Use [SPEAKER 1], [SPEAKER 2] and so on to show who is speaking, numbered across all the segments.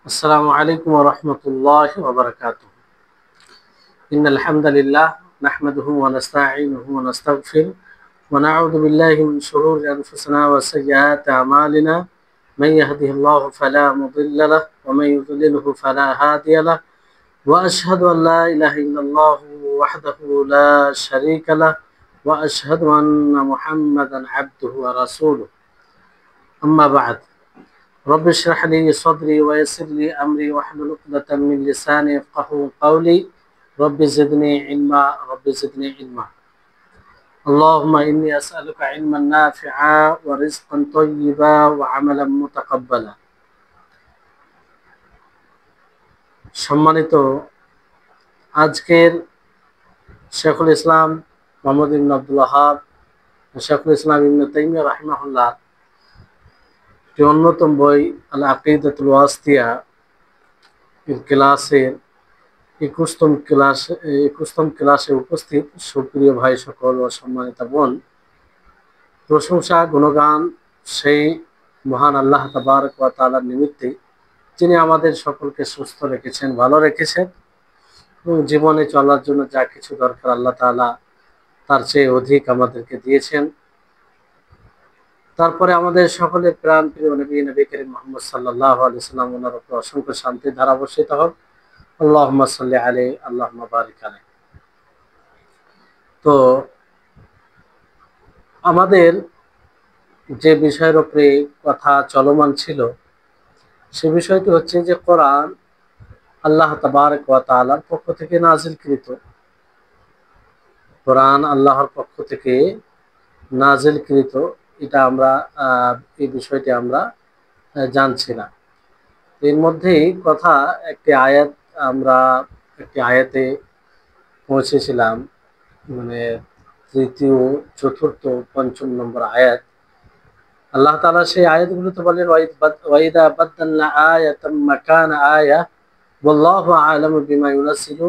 [SPEAKER 1] السلام عليكم ورحمة الله وبركاته. إن الحمد لله نحمده ونستعينه ونستغفره ونعوذ بالله من شرور أنفسنا وسيئات أعمالنا. من يهده الله فلا مضل له ومن يضلله فلا هادي له، وأشهد أن لا إله إلا الله وحده لا شريك له، وأشهد أن محمدا عبده ورسوله. أما بعد، رب اشرح لي صدري ويسر لي أمري واحلل عقدة من لساني يفقهوا قولي. رب زدني علما، رب زدني علما. اللهم إني أسألك علما نافعا ورزقا طيبا وعملا متقبلا. সম্মানিত, আজকের শেখুল ইসলাম মোহাম্মদ ইবনে আব্দুল ওয়াহাব, শেখুল ইসলাম ইবনে তাইমিয়া রাহিমাহুল্লাহ একটি অন্যতম বই আল আকিদাতুল ওয়াসিতিয়া এর ক্লাসের 21তম ক্লাসে উপস্থিত সুপ্রিয় ভাই সকল ও সম্মানিত বোন, প্রশংসা গুণগান সেই মহান আল্লাহ তাবারক ওয়া তাআলার নিমিত্তে, যিনি আমাদের সকলকে সুস্থ রেখেছেন, ভালো রেখেছেন এবং জীবনে চলার জন্য যা কিছু দরকার আল্লাহ তাআলা তার চেয়ে অধিক আমাদেরকে দিয়েছেন। তারপরে আমাদের সকলের প্রাণ প্রিয় নবী করিম মুহাম্মদ সাল্লাল্লাহু আলাইহি ওয়াসাল্লাম, ওনার উপর অসংখ্য শান্তির ধারা বর্ষিত হোক। আল্লাহুম্মা সাল্লি আলাইহি, আল্লাহুম্মা বারিক আলাইহি। তো আমাদের যে বিষয়ের উপরে কথা চলমান ছিল, সে বিষয়টি হচ্ছে যে কোরআন আল্লাহ তাবারক ওয়া তাআলার পক্ষ থেকে নাজিলকৃত। কোরআন আল্লাহর পক্ষ থেকে নাজিলকৃত, এটা আমরা এই বিষয়টি আমরা জানছি না। এর মধ্যেই কথা আমরা একটি আয়াতে পৌঁছেছিলাম, মানে তৃতীয়, চতুর্থ, পঞ্চম নম্বর আয়াত। আল্লাহ তাআলা সেই আয়াতগুলোতে বলেন, ওয়াইদা বাদদালনা আয়াতাম মাকানা আয়া ওয়াল্লাহু আ'লামু বিমা ইউনাজ্জিলু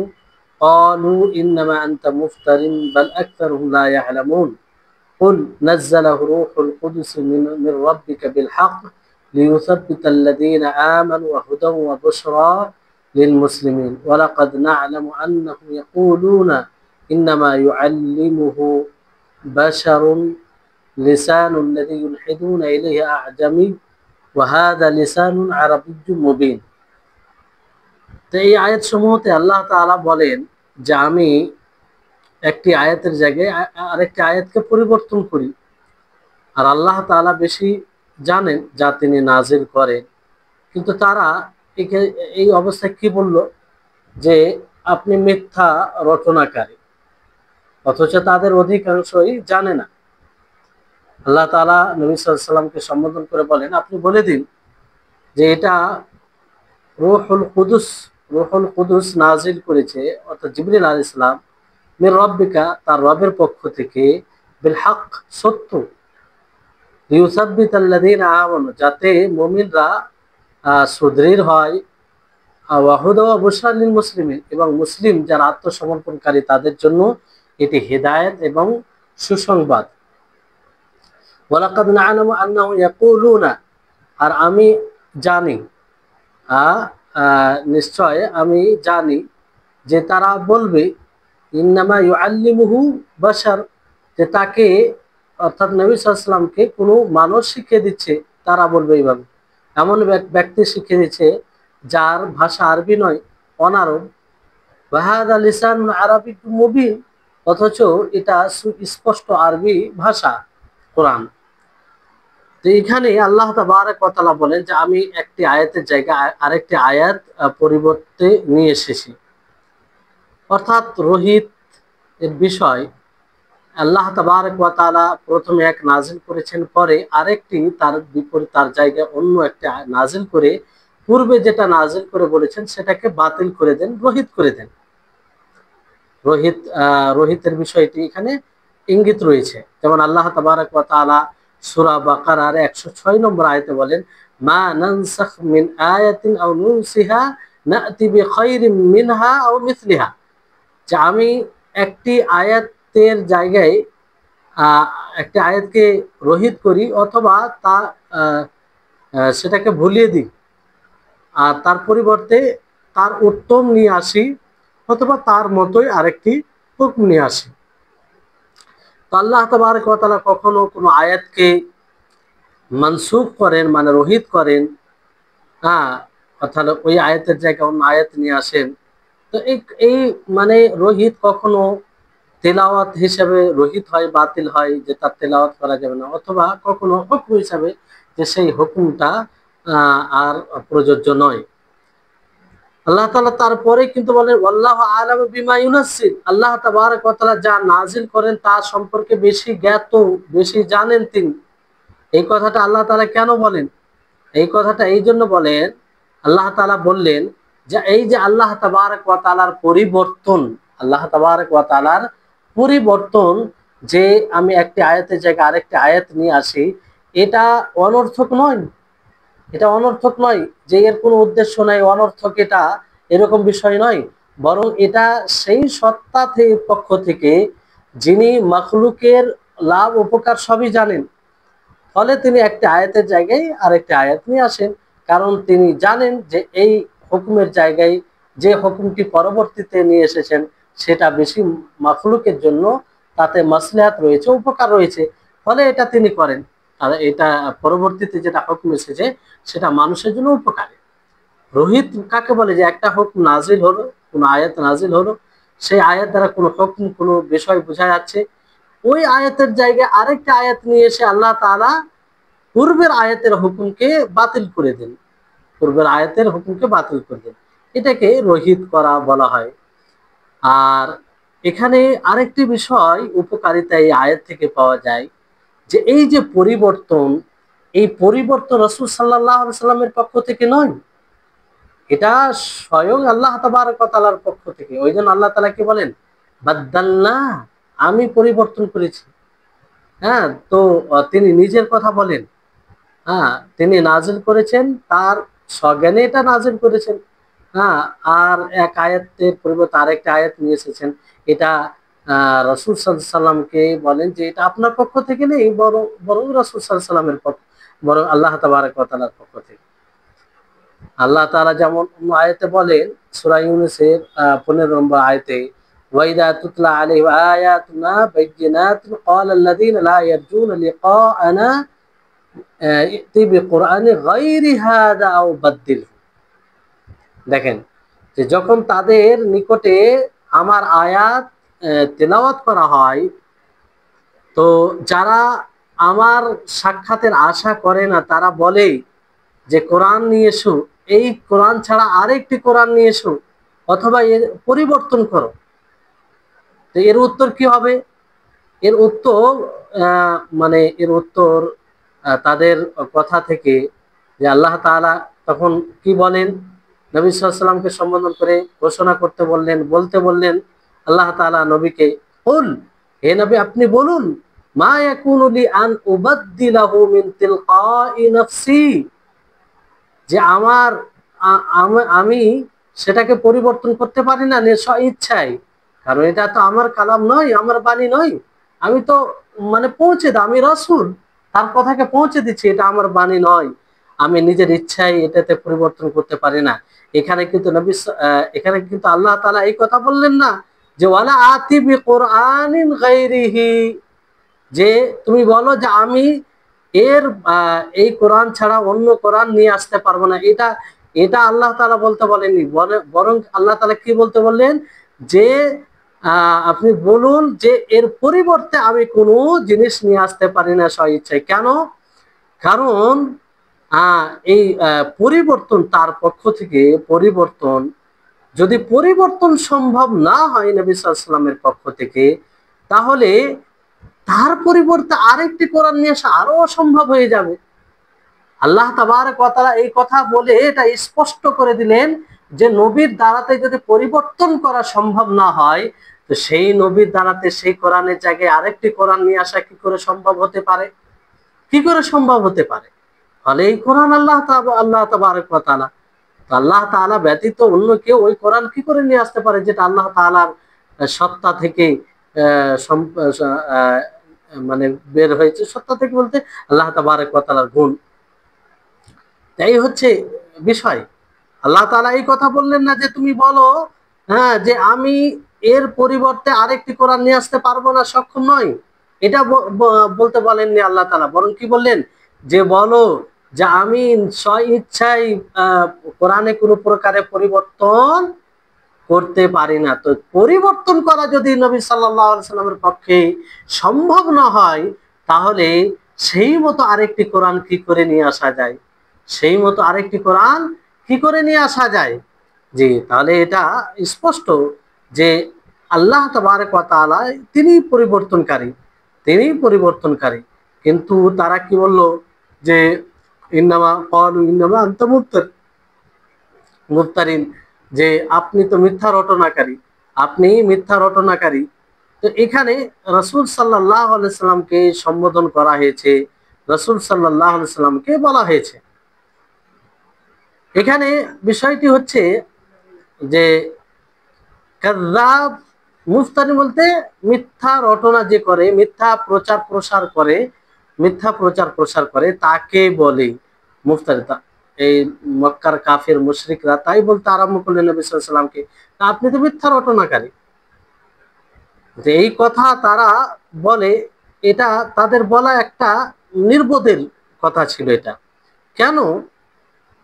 [SPEAKER 1] ক্বালু ইন্নামা আনতা মুফতারিন বাল আকতারুহুম লা ইয়া'লামুন কুল নাযালাহু রূহুল কুদুস মির রাব্বিকা বিল হক লিইউসাব্বিতাল্লাযীনা আমানু ওয়া হুদাও ওয়া বুশরা লিল মুসলিমিন ওয়া লাকাদ না'লামু আন্নাহুম ইয়াকুলুনা ইন্নামা ইউআল্লিমুহু বাশারুন লিসানুল্লাযী ইউলহিদুনা ইলাইহি আ'জামি ওয়া হাযা লিসানুন আরাবিয়্যুম মুবিন। তো এই আয়াত সমূহতে আল্লাহ তাআলা বলেন যে আমি একটি আয়াতের জায়গায় আরেকটি আয়াতকে পরিবর্তন করি, আর আল্লাহ তাআলা বেশি জানেন যা তিনি নাজিল করেন। কিন্তু তারা এই অবস্থায় কি বলল, যে আপনি মিথ্যা রচনাকারী, অথচ তাদের অধিকাংশই জানে না। আল্লাহ তাআলা নবী সাল্লাল্লাহু আলাইহি ওয়াসাল্লামকে সম্বোধন করে বলেন, আপনি বলে দিন যে এটা রূহুল কুদুস নাজিল করেছে, অর্থাৎ জিবরিল আলাইহিস সালাম, মির রাব্বিকা, তার রবের পক্ষ থেকে, বিল হক, সত্য, লিইউসাব্বিতাল্লাযীনা আমানু, যাতে মুমিনরা সুদৃঢ় হয়, ওয়া হুদা ওয়া বুশরা লিল মুসলিমিন, এবং মুসলিম যারা আত্মসমর্পণকারী তাদের জন্য এটি হেদায়েত এবং সুসংবাদ। ওয়া লাকাদ না'লামু আন্নাহু ইয়াকুলুনা, আর আমি জানি, নিশ্চয় আমি জানি যে তারা বলবে, ইন্নামা ইউআল্লিমুহু বাশার, যে তাকে, অর্থাৎ নবী সাল্লাল্লাহু আলাইহি ওয়াসাল্লামকে কোনো মানুষ শিখিয়ে দিচ্ছে। তারা বলবে এইভাবে, এমন ব্যক্তি শিখিয়ে দিচ্ছে যার ভাষা আরবি নয়, অনারব। ওয়া হাযা লিসানুন আরাবিয়্যুম মুবিন, অথচ এটা সুস্পষ্ট আরবি ভাষা কোরআন। তো এখানে আল্লাহ তাবারক ওয়া তাআলা বলেন যে আমি একটি আয়াতের জায়গায় আরেকটি আয়াত পরিবর্তে নিয়ে এসেছি। অর্থাৎ রোহিত এর বিষয় আল্লাহ তাবারক ওয়া তাআলা প্রথমে এক নাজিল করেছেন, পরে আরেকটি তার বিপরীত, তার জায়গায় অন্য একটা নাজিল করে পূর্বে যেটা নাজিল করে বলেছেন সেটাকে বাতিল করে দেন, রোহিত করে দেন। রোহিতের বিষয়টি এখানে ইঙ্গিত রয়েছে। যেমন আল্লাহ তাবারক ওয়া তাআলা সূরা বাকারার 106 নম্বর আয়াতে বলেন, মা নানসাখ মিন আয়াতিন আও নুনসিহা না'তি বিখাইরিম মিনহা আও মিসলিহা, যে আমি একটি আয়াতের জায়গায় একটি আয়াতকে রহিত করি অথবা তা সেটাকে ভুলিয়ে দিই, আর তার পরিবর্তে তার উত্তম নিয়ে আসি, অথবা তার মতোই আরেকটি হুকুম নিয়ে আসি। তো আল্লাহ তাবারক ওয়া তাআলা কখনো কোনো আয়াতকে মানসুখ করেন, মানে রহিত করেন, হ্যাঁ, অর্থাৎ ওই আয়াতের জায়গায় অন্য আয়াত নিয়ে আসেন। তো এই এই মানে রহিত কখনো তেলাওয়াত হিসেবে রহিত হয়, বাতিল হয়, যে তার তেলাওয়াত করা যাবে না, অথবা কখনো হুকম হিসাবে যে সেই হুকুমটা আর প্রযোজ্য নয়। আল্লাহ তাআলা তারপরে কিন্তু বলেন ওয়াল্লাহু আ'লামু বিমা ইউনাজ্জিল, আল্লাহ তাবারক ওয়া তাআলা যা নাজিল করেন তা সম্পর্কে বেশি জ্ঞাত, বেশি জানেন তিনি। এই কথাটা আল্লাহ তাআলা কেন বলেন? এই কথাটা এই জন্য বলেন, আল্লাহ তাআলা বললেন যে এই যে আল্লাহ তাবারক ওয়া তাআলার পরিবর্তন, আল্লাহ তাবারক ওয়া তাআলার পরিবর্তন, যে আমি একটি আয়াতের জায়গায় আরেকটি আয়াত নিয়ে আসি, এটা অনর্থক নয়। এটা অনর্থক নয় যে এর কোনো উদ্দেশ্য নাই, অনর্থক এটা, এরকম বিষয় নয়। বরং এটা সেই সত্তা পক্ষ থেকে যিনি মাখলুকের লাভ উপকার সবই জানেন, ফলে তিনি একটি আয়াতের জায়গায় আরেকটি আয়াত নিয়ে আসেন। কারণ তিনি জানেন যে এই হুকুমের জায়গায় যে হুকুমটি পরবর্তীতে নিয়ে এসেছেন সেটা বেশি মাখলুকের জন্য, তাতে মাসলিহাত রয়েছে, উপকার রয়েছে, ফলে এটা তিনি করেন। আর এটা পরবর্তীতে যেটা হুকুম এসেছে সেটা মানুষের জন্য উপকারী। রহিত কাকে বলে? যে একটা হুকুম নাজিল হলো, কোনো আয়াত নাজিল হলো, সেই আয়াত দ্বারা কোনো হুকুম, কোনো বিষয় বোঝা যাচ্ছে, ওই আয়াতের জায়গায় আরেকটা আয়াত নিয়ে এসে আল্লাহ তাআলা পূর্বের আয়াতের হুকুমকে বাতিল করে দেন, পূর্বের আয়াতের হুকুমকে বাতিল করে দেন, এটাকে রহিত করা বলা হয়। আর এখানে আরেকটি বিষয় উপকারিতা এই আয়াত থেকে পাওয়া যায়, যে এই যে পরিবর্তন, এই পরিবর্তন রাসূল সাল্লাল্লাহু আলাইহি সাল্লামের পক্ষ থেকে নয়, এটা স্বয়ং আল্লাহ তাবারক ওয়া তাআলার পক্ষ থেকে। ওই জন্য আল্লাহ তাআলা কি বলেন? বাদদালনা, আমি পরিবর্তন করেছি। হ্যাঁ, তো তিনি নিজের কথা বলেন। হ্যাঁ, তিনি নাজিল করেছেন, তার স্বজ্ঞানে এটা নাজিল করেছেন। হ্যাঁ, আর এক আয়াতের পরিবর্তে আরেকটা আয়াত নিয়ে এসেছেন। এটা রাসূল সাল্লাল্লাহু আলাইহি সাল্লামকে বলেন যে এটা আপনার পক্ষ থেকে নেই, বরং বরং রাসূল সাল্লাল্লাহু আলাইহি সাল্লামের পক্ষ, বরং আল্লাহ তাবারক ওয়া তাআলার পক্ষ থেকে। আল্লাহ তাআলা যেমন অন্য আয়াতে বলেন, সূরা ইউনূসের 15 নম্বর আয়াতে, ওয়াইদা তুতলা আলাইহিম আয়াতুনা বাইয়িনাতুন ক্বালাল্লাযীনা লা ইয়ারজুনা লিকাআনা ইতি বিকুরআনি গায়রি হাযা আও বাদদিলহু। দেখেন, যে যখন তাদের নিকটে আমার আয়াত তেলাওয়াত করা হয়, তো যারা আমার সাক্ষাতের আশা করে না তারা বলে যে কোরআন নিয়ে এসো, এই কোরআন ছাড়া আরেকটি কোরআন নিয়ে এসো, অথবা এর পরিবর্তন করো। তো এর উত্তর কি হবে? এর উত্তর এর উত্তর তাদের কথা থেকে, যে আল্লাহ তাআলা তখন কি বলেন, নবী সাল্লাল্লাহু আলাইহি সাল্লামকে সম্বোধন করে ঘোষণা করতে বললেন, বলতে বললেন আল্লাহ তাআলা নবীকে, কুল, হে নবী আপনি বলুন, মা ইয়াকুনু লি আন উবাদদিলাহু মিন তিলকাই নাফসি, যে আমার আমি সেটাকে পরিবর্তন করতে পারি না স্ব ইচ্ছায়, কারণ এটা তো আমার কালাম নয়, আমার বাণী নয়। আমি তো পৌঁছে দাও, আমি রাসূল, তার কথাকে পৌঁছে দিচ্ছি, এটা আমার বাণী নয়, আমি নিজের ইচ্ছায় এটাতে পরিবর্তন করতে পারি না। এখানে কিন্তু এখানে কিন্তু আল্লাহ তাআলা এই কথা বললেন না যে ওয়ালা আতি বিকুরআনিন গায়রিহি, যে তুমি বলো যে আমি এর এই কোরআন ছাড়া অন্য কোরআন নিয়ে আসতে পারবো না, এটা এটা আল্লাহ তাআলা বলতে বলেননি। বরং আল্লাহ তাআলা কি বলতে বললেন, যে আপনি বলুন যে এর পরিবর্তে আমি কোনো জিনিস নিয়ে আসতে পারি না স্ব ইচ্ছায়। কেন? কারণ এই পরিবর্তন তার পক্ষ থেকে, পরিবর্তন যদি পরিবর্তন সম্ভব না হয় নবী সাল্লাল্লাহু আলাইহি ওয়াসাল্লামের পক্ষ থেকে, তাহলে তার পরিবর্তে আরেকটি কোরআন নিয়ে আসা আরো অসম্ভব হয়ে যাবে। আল্লাহ তাবারক ওয়া তাআলা এই কথা বলে এটা স্পষ্ট করে দিলেন যে নবীর দ্বারাতে যদি পরিবর্তন করা সম্ভব না হয়, তো সেই নবীর দ্বারাতে সেই কোরআনের জায়গায় আরেকটি কোরআন নিয়ে আসা কি করে সম্ভব হতে পারে? কি করে সম্ভব হতে পারে? ফলে এই কোরআন আল্লাহ তাবারক ওয়া তাআলা, তো আল্লাহ তাআলা ব্যতীত অন্য কেউ ওই কোরআন কি করে নিয়ে আসতে পারে, যেটা আল্লাহ তাআলার সত্তা থেকে বের হয়েছে। সত্তা থেকে বলতে আল্লাহ তাবারক ওয়া তাআলার গুণ। এই হচ্ছে বিষয়। আল্লাহ তাআলা এই কথা বললেন না যে তুমি বলো হ্যাঁ যে আমি এর পরিবর্তে আরেকটি কোরআন নিয়ে আসতে পারবো না, সক্ষম নয়, এটা বলতে বলেননি আল্লাহ তাআলা। বরং কি বললেন যে বলো যে আমি স্ব ইচ্ছায় আহ, কোরআনে কোনো প্রকারে পরিবর্তন করতে পারি না। তো পরিবর্তন করা যদি নবী সাল্লাল্লাহু আলাইহি সাল্লামের পক্ষে সম্ভব না হয়, তাহলে সেই মতো আরেকটি কোরআন কি করে নিয়ে আসা যায়? সেই মতো আরেকটি কোরআন কি করে নিয়ে আসা যায়? জি, তাহলে এটা স্পষ্ট যে আল্লাহ তাবারক ওয়া তাআলা তিনি পরিবর্তনকারী, তিনি পরিবর্তনকারী। কিন্তু তারা কি বলল যে ইন্নামা ক্বালু ইন্নামা আনতা মুফতারিন, যে আপনি তো মিথ্যা রটনাকারী, আপনি মিথ্যা রটনাকারী। তো এখানে রাসূল সাল্লাল্লাহু আলাইহি সাল্লামকে সম্বোধন করা হয়েছে, রাসূল সাল্লাল্লাহু আলাইহি সাল্লামকে বলা হয়েছে। এখানে বিষয়টি হচ্ছে যে কাযযাব, মুফতারি বলতে মিথ্যা রটনা যে করে, মিথ্যা প্রচার প্রসার করে, মিথ্যা প্রচার প্রসার করে তাকে বলে মুফতারি। এই মক্কার কাফির মুশরিকরা তাই বলতে আরম্ভ করলেন নবী সাল্লাল্লাহু আলাইহি ওয়াসাল্লামকে, আপনি তো মিথ্যা রটনাকারী। যে এই কথা তারা বলে, এটা তাদের বলা একটা নির্বোধের কথা ছিল। এটা কেন?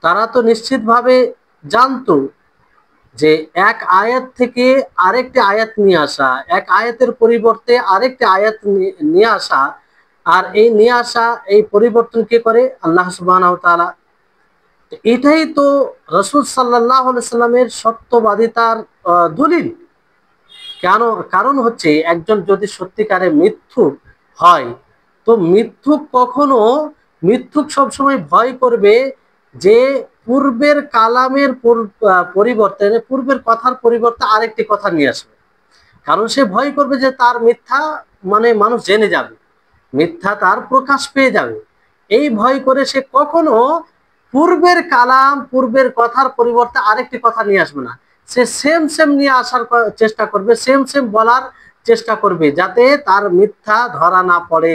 [SPEAKER 1] তারা তো নিশ্চিতভাবে জানতো যে এক আয়াত থেকে আরেকটি আয়াত নিয়ে আসা, এক আয়াতের পরিবর্তে আরেকটি আয়াত নিয়ে আসা, আর এই নিয়ে আসা, এই পরিবর্তন কে করে? আল্লাহ সুবহানাহু ওয়া তাআলা। এটাই তো রাসূল সাল্লাল্লাহু আলাইহি সাল্লামের সত্যবাদিতার দলিল। কেন? কারণ হচ্ছে একজন যদি সত্যিকারে মিথ্যুক হয়, তো মিথ্যুক কখনো, মিথ্যুক সবসময় ভয় করবে যে পূর্বের কালামের পরিবর্তে, পূর্বের কথার পরিবর্তে আরেকটি কথা নিয়ে আসবে। কারণ সে ভয় করবে যে তার মিথ্যা মানে মানুষ জেনে যাবে, মিথ্যা তার প্রকাশ পেয়ে যাবে। এই ভয় করে সে কখনো পূর্বের কালাম, পূর্বের কথার পরিবর্তে আরেকটি কথা নিয়ে আসবে না। সে সেম সেম নিয়ে আসার চেষ্টা করবে, সেম সেম বলার চেষ্টা করবে, যাতে তার মিথ্যা ধরা না পড়ে,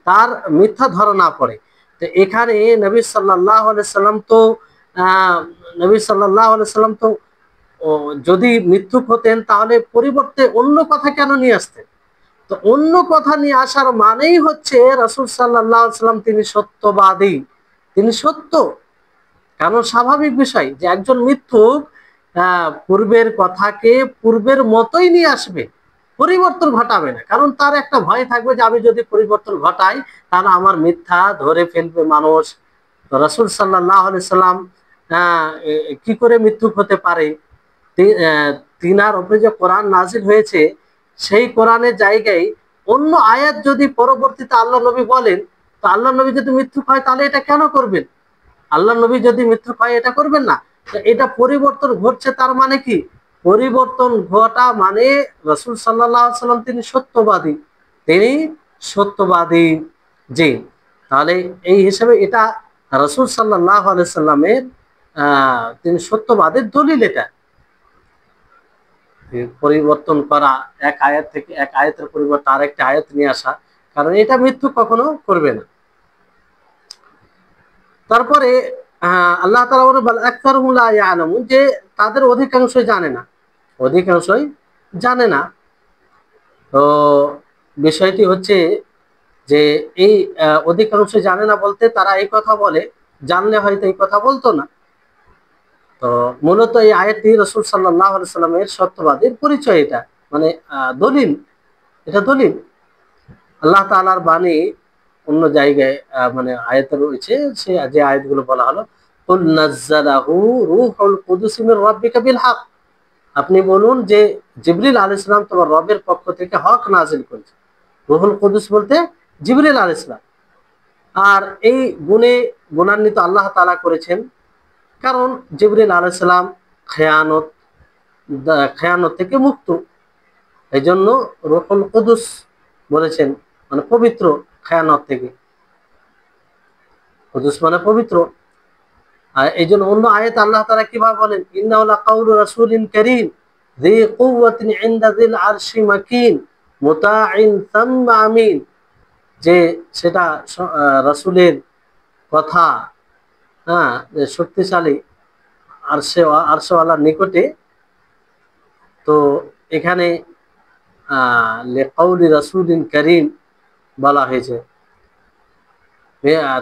[SPEAKER 1] তার মিথ্যা ধরা না পড়ে। তো এখানে নবী সাল্লাল্লাহু আলাইহি সাল্লাম তো নবী সাল্লাল্লাহু আলাইহি সাল্লাম তো যদি মিথ্যুক হতেন তাহলে পরিবর্তে অন্য কথা কেন নিয়ে আসতেন? তো অন্য কথা নিয়ে আসার মানেই হচ্ছে রাসূল সাল্লাল্লাহু আলাইহি সাল্লাম তিনি সত্যবাদী, তিনি সত্য। কারণ স্বাভাবিক বিষয় যে একজন মিথ্যুক পূর্বের কথাকে পূর্বের মতোই নিয়ে আসবে, পরিবর্তন ঘটাবে না। কারণ তার একটা ভয় থাকবে যে আমি যদি পরিবর্তন ঘটাই তাহলে আমার মিথ্যা ধরে ফেলবে মানুষ। তো রাসূল সাল্লাল্লাহু আলাইহি সাল্লাম কি করে মিথ্যুক হতে পারে? তিনার উপরে যে কোরআন নাজিল হয়েছে, সেই কোরআনের জায়গায় অন্য আয়াত যদি পরবর্তীতে আল্লাহ নবী বলেন, তো আল্লাহ নবী যদি মিথ্যুক হয় তাহলে এটা কেন করবেন? আল্লাহ নবী যদি মিথ্যুক হয় এটা করবেন না। এটা পরিবর্তন ঘটছে, তার মানে কি? পরিবর্তন ঘটা মানে রাসূল সাল্লাল্লাহু আলাইহি সাল্লাম তিনি সত্যবাদী, তিনি সত্যবাদী। জি, তাহলে এই হিসেবে এটা রাসূল সাল্লাল্লাহু আলাইহি সাল্লামের তিনি সত্যবাদের দলিল। এটা পরিবর্তন করা, এক আয়াত থেকে এক আয়াতের পরিবর্তে আরেকটা আয়াত নিয়ে আসা, কারণ এটা মৃত্যু কখনো করবে না। তারপরে আল্লাহ তাআলা বলেন বাল আকতারুহুম লা ইয়ালামুন, যে তাদের অধিকাংশই জানে না, অধিকাংশই জানে না। তো বিষয়টি হচ্ছে যে এই অধিকাংশ জানে না বলতে তারা এই কথা বলে, জানলে হয়তো এই কথা বলতো না। তো মূলত এই আয়াতটি রাসূল সাল্লাল্লাহু আলাইহি সাল্লামের সত্যবাদীর পরিচয়। এটা মানে দলিল, এটা দলিল। আল্লাহ তাআলার বাণী অন্য জায়গায় মানে আয়াতে রয়েছে, সে যে আয়াতগুলো বলা হলো কুল নাযালাহু রূহুল কুদুস মির রাব্বিকা বিল হক, আপনি বলুন যে জিবরিল আলাইহিস সালাম তোমার রবের পক্ষ থেকে হক নাযিল করেছে। রূহুল কুদুস বলতে জিবরিল আলাইহিস সালাম। আর এই গুণান্বিত আল্লাহ তাআলা করেছেন, কারণ জিবরিল আলাইহিস সালাম খেয়ানত খেয়ানত থেকে মুক্ত। এই জন্য রূহুল কুদুস বলেছেন, মানে পবিত্র খেয়ানত থেকে। কুদুস মানে পবিত্র। আর এই জন্য অন্য আয়াত আল্লাহ তাআলা কিভাবে বলেন ইন্নাহু লাকাউলু রাসূলিন কারীম যী কুওয়াতিন ইনদা যিল আরশি মাকিন মুতাঈন সাম্মা আমিন, যে সেটা রাসূলের কথা, হ্যাঁ, যে শক্তিশালী আরশেওয়ালার নিকটে। তো এখানে লিকাউলি রাসূলিন কারীম বলা হয়েছে।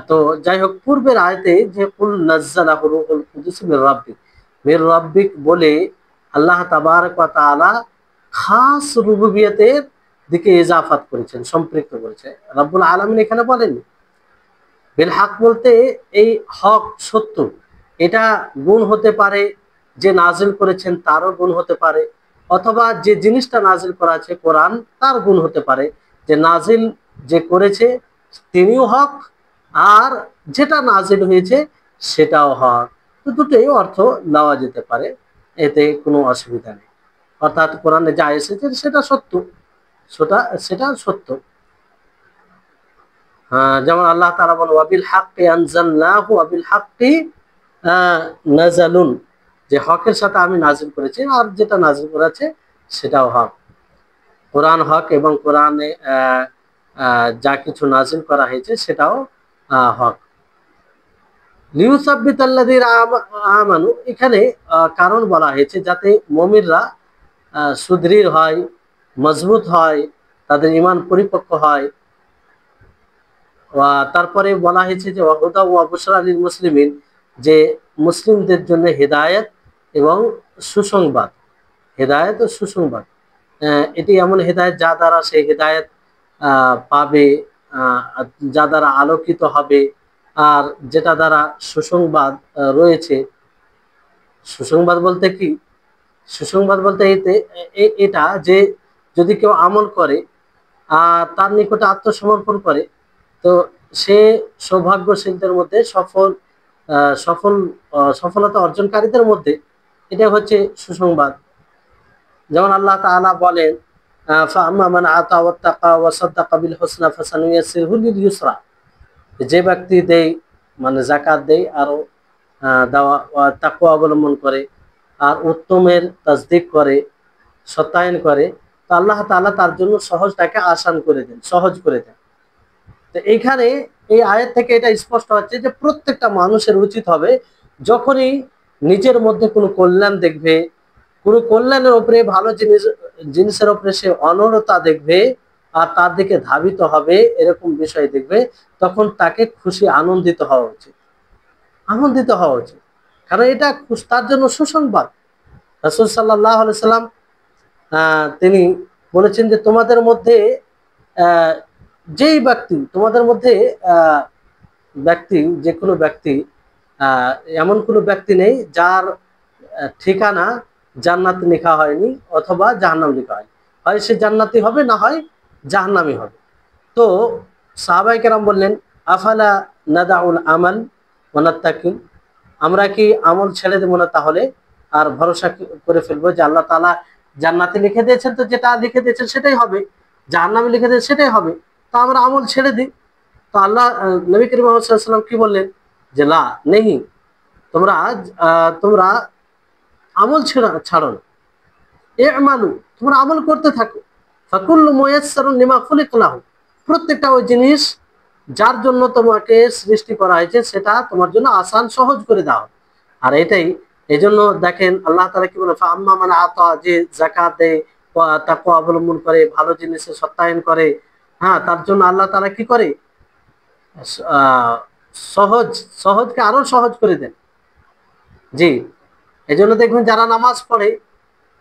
[SPEAKER 1] তো যাই হোক, পূর্বের আয়াতে যে কুল নাজ্জালাহু রূহুল কুদুস মির রাব্বিক বলে আল্লাহ তাবারক ওয়া তাআলা খাস রুবুবিয়তের দিকে ইজাফাত করেছেন, সম্পৃক্ত করেছে। রব্বুল আলামিন এখানে বলেননি। বিল হক বলতে এই হক, সত্য, এটা গুণ হতে পারে যে নাজিল করেছেন তারও গুণ হতে পারে, অথবা যে জিনিসটা নাজিল করা আছে কোরআন তার গুণ হতে পারে, যে নাজিল যে করেছে তিনিও হক, আর যেটা নাজিল হয়েছে সেটাও হক। তো দুটোই অর্থ নেওয়া যেতে পারে, এতে কোনো অসুবিধা নেই। অর্থাৎ কোরআনে যা এসেছে সেটা সত্য, সেটা সেটা সত্য। যেমন আল্লাহ তাআলা বলেন ওয়াবিল হাক্কি আনজালনাহু ওয়াবিল হাক্কি নাযালুন, যে হকের সাথে আমি নাজিল করেছি, আর যেটা নাজিল করেছে সেটাও হক। কোরআন হক, এবং কোরআনে যা কিছু নাজিল করা হয়েছে সেটাও হক। লিউসাব্বিতাল্লাযীনা আমানু, এখানে কারণ বলা হয়েছে যাতে মুমিনরা সুদৃঢ় হয়, মজবুত হয়, তাদের ঈমান পরিপক্ক হয়। তারপরে বলা হয়েছে যে ওয়াহুদা ওয়া বুশরা লিল মুসলিমিন, যে মুসলিমদের জন্য হেদায়েত এবং সুসংবাদ। হেদায়েত ও সুসংবাদ, এটি এমন হেদায়েত যা দ্বারা সে হেদায়েত পাবে, যা দ্বারা আলোকিত হবে, আর যেটা দ্বারা সুসংবাদ রয়েছে। সুসংবাদ বলতে কি? সুসংবাদ বলতে এটা যে যদি কেউ আমল করে আর তার নিকটে আত্মসমর্পণ করে, তো সে সৌভাগ্যশীলদের মধ্যে সফলতা অর্জনকারীদের মধ্যে এটা হচ্ছে সুসংবাদ। যেমন আল্লাহ তাআলা বলেন ফাআম্মা মান আতা ওয়াত্তাকা ওয়া সাদ্দাকা বিল হুসনা ফাসানুইয়াসসিরহু লিল ইউসরা, যে ব্যক্তি দেয়, মানে যাকাত দেয়, আরো দাওয়া তাকওয়া অবলম্বন করে, আর উত্তমের তাসদিক করে, সত্যায়ন করে, তো আল্লাহ তাআলা তার জন্য সহজটাকে আসান করে দেন, সহজ করে দেন। তো এইখানে এই আয়াত থেকে এটা স্পষ্ট হচ্ছে যে প্রত্যেকটা মানুষের উচিত হবে যখনই নিজের মধ্যে কোনো কল্যাণ দেখবে, কোনো কল্যাণের উপরে, ভালো জিনিসের উপরে সে অনড়তা দেখবে আর তার দিকে ধাবিত হবে, এরকম বিষয় দেখবে, তখন তাকে খুশি আনন্দিত হওয়া উচিত, আনন্দিত হওয়া উচিত। কারণ এটা তার জন্য সুসংবাদ। রাসূল সাল্লাল্লাহু আলাইহি সাল্লাম তিনি বলেছেন যে তোমাদের মধ্যে যেই ব্যক্তি, তোমাদের মধ্যে ব্যক্তি, যে কোনো ব্যক্তি, এমন কোনো ব্যক্তি নেই যার ঠিকানা জান্নাত লেখা হয়নি অথবা জাহান্নাম লেখা হয়নি, হয় সে জান্নাতি হবে, না হয় জাহান্নামী হবে। তো সাহাবায়ে কেরাম বললেন আফালা নাদাউল আমাল ওয়া নাত্তাকিল, আমরা কি আমল ছেড়ে দেবো না তাহলে, আর ভরসা করে ফেলবো যে আল্লাহ তাআলা জান্নাতে লিখে দিয়েছেন, তো যেটা লিখে দিয়েছেন সেটাই হবে, জাহান্নামে লিখে দিয়েছেন সেটাই হবে, তো আমরা আমল ছেড়ে দিই। তো আল্লাহ নবী করিম মুহাম্মদ সাল্লাল্লাহু আলাইহি ওয়াসাল্লাম কি বললেন যে লা নেহি, তোমরা তোমরা আমল ছাড়ো না, ইমালু, তোমরা আমল করতে থাকো, ফাকুল্লু মুয়াসসারুন লিমা খুলিকা লাহু, প্রত্যেকটা ওই জিনিস যার জন্য তোমাকে সৃষ্টি করা হয়েছে সেটা তোমার জন্য আসান, সহজ করে দাও। আর এটাই, এই জন্য দেখেন আল্লাহ তাআলা কি বলে ফাআম্মা মান আতা, যে যাকাত দেয়, তাকওয়া অবলম্বন করে, ভালো জিনিসের সত্যায়ন করে, হ্যাঁ, তার জন্য আল্লাহ তাআলা কি করে, সহজ, সহজকে আরো সহজ করে দেন। জি, এই জন্য দেখবেন যারা নামাজ পড়ে,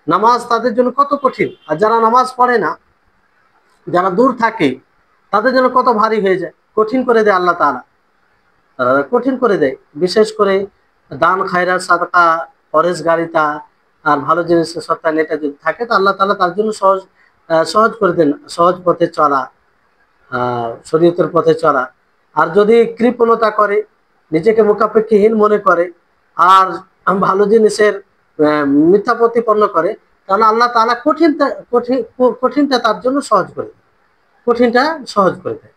[SPEAKER 1] নামাজ তাদের জন্য কত কঠিন, আর যারা নামাজ পড়ে না, যারা দূর থাকে, তাদের জন্য কত ভারী হয়ে যায়, কঠিন করে দেয় আল্লাহ তাআলা, কঠিন করে দেয়। বিশেষ করে দান, খায়রাত, সাদাকা, পরহেজগারিতা, আর ভালো জিনিসের সত্যায়ন, এটা যদি থাকে তো আল্লাহ তাআলা তার জন্য সহজ সহজ করে দেন, সহজ পথে চলা, শরীয়তের পথে চলা। আর যদি কৃপণতা করে, নিজেকে মুখাপেক্ষীহীন মনে করে, আর ভালো জিনিসের মিথ্যা প্রতিপন্ন করে, তাহলে আল্লাহ তাআলা কঠিনটা তার জন্য সহজ করে দেয়, কঠিনটা সহজ করে দেয়।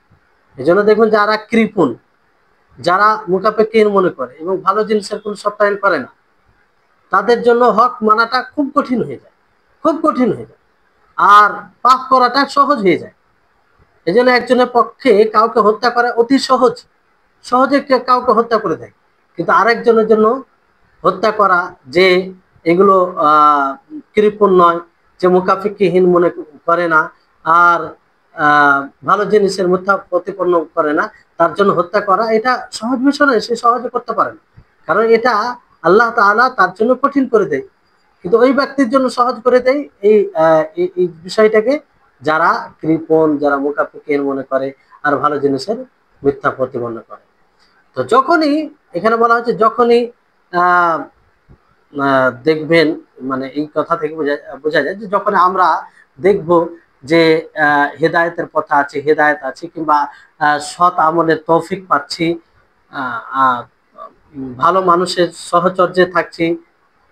[SPEAKER 1] এই জন্য দেখুন যারা কৃপণ, যারা মুখাপেক্ষীহীন মনে করে এবং ভালো জিনিসের কোনো সত্যায়ন করে না, তাদের জন্য হক মানাটা খুব কঠিন হয়ে যায়, খুব কঠিন হয়ে যায়, আর পাপ করাটা সহজ হয়ে যায়। এই জন্য একজনের পক্ষে কাউকে হত্যা করা অতি সহজ, সহজে কাউকে হত্যা করে দেয়, কিন্তু আরেকজনের জন্য হত্যা করা, যে এগুলো কৃপণ নয়, যে মুকাফিকিহীন মনে করে না, আর আহ, ভালো জিনিসের মিথ্যা প্রতিপন্ন করে না, তার জন্য হত্যা করা এটা সহজ বিষয় নয়, সে সহজে করতে পারে না। কারণ এটা আল্লাহ তাআলা তার জন্য কঠিন করে দেয়, কিন্তু ওই ব্যক্তির জন্য সহজ করে দেয় এই বিষয়টাকে, যারা কৃপণ, যারা মুকাফিকিহীন মনে করে আর ভালো জিনিসের মিথ্যা প্রতিপন্ন করে। তো যখনই এখানে বলা হচ্ছে, যখনই আহ দেখবেন, মানে এই কথা থেকে বোঝা যায় যে যখন আমরা দেখব যে হেদায়েতের পথে আছে, হেদায়েত আছে, কিংবা সৎ আমলের তৌফিক পাচ্ছি, আহ, আহ, ভালো মানুষের সহচর্যে থাকছি,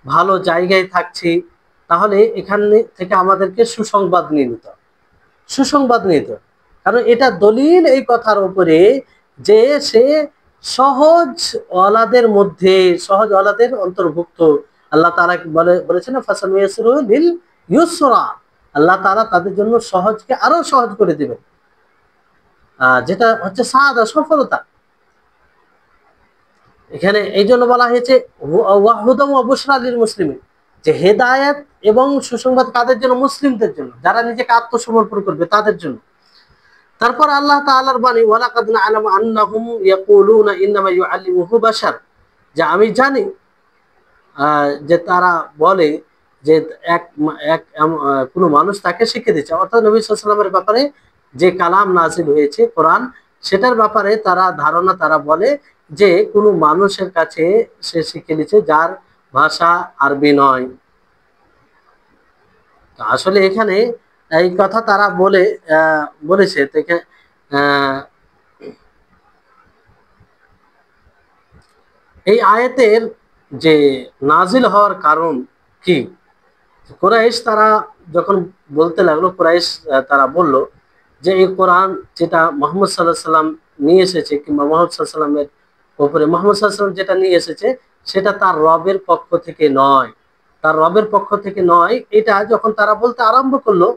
[SPEAKER 1] ভালো জায়গায় থাকছি, তাহলে এখান থেকে আমাদেরকে সুসংবাদ নিয়ে নিতে হবে। সুসংবাদ নিয়ে নিতে হবে। কারণ এটা দলিল এই কথার উপরে যে সে সহজ ওয়ালাদের মধ্যে, সহজ ওয়ালাদের অন্তর্ভুক্ত। আল্লাহ তাআলা বলেছেন না, ফাসানুয়াসিরু লিল ইউসরা, আল্লাহ তাআলা তাদের জন্য সহজকে আরো সহজ করে দিবেন, যেটা হচ্ছে সাদা, সফলতা। এখানে এই জন্য বলা হয়েছে ওয়াহুদাম ওয়া বুশরা লিল মুসলিমিন, যে হেদায়েত এবং সুসংবাদ কাদের জন্য? মুসলিমদের জন্য, যারা নিজেকে আত্মসমর্পণ করবে তাদের জন্য। তারপর আল্লাহ তাআলার বাণী, ওয়ালাকাদ না'লামু আন্নাহুম ইয়াকুলুনা ইন্নামা ইউআল্লিমুহু বাশার, যে আমি জানি যে তারা বলে যে এক এক কোনো মানুষ তাকে শিখিয়ে দিচ্ছে, অর্থাৎ নবী সাল্লাল্লাহু আলাইহি ওয়াসাল্লামের ব্যাপারে যে কালাম নাজিল হয়েছে কোরআন, সেটার ব্যাপারে তারা ধারণা, তারা বলে যে কোনো মানুষের কাছে সে শিখে নিচ্ছে যার ভাষা আরবি নয়। তো আসলে এখানে এই কথা তারা বলেছে। তো আহ, এই আয়াতের যে নাজিল হওয়ার কারণ কি? কুরাইশ তারা যখন বলতে লাগলো, কুরাইশ তারা বলল যে এই কোরআন যেটা মোহাম্মদ সাল্লাহ সাল্লাম নিয়ে এসেছে, কিংবা মোহাম্মদ সাল্লাল্লাহু আলাইহি ওয়াসাল্লামের উপরে মোহাম্মদ সাল্লাল্লাহু আলাইহি ওয়াসাল্লাম যেটা নিয়ে এসেছে, সেটা তার রবের পক্ষ থেকে নয়, তার রবের পক্ষ থেকে নয়। এটা যখন তারা বলতে আরম্ভ করলো,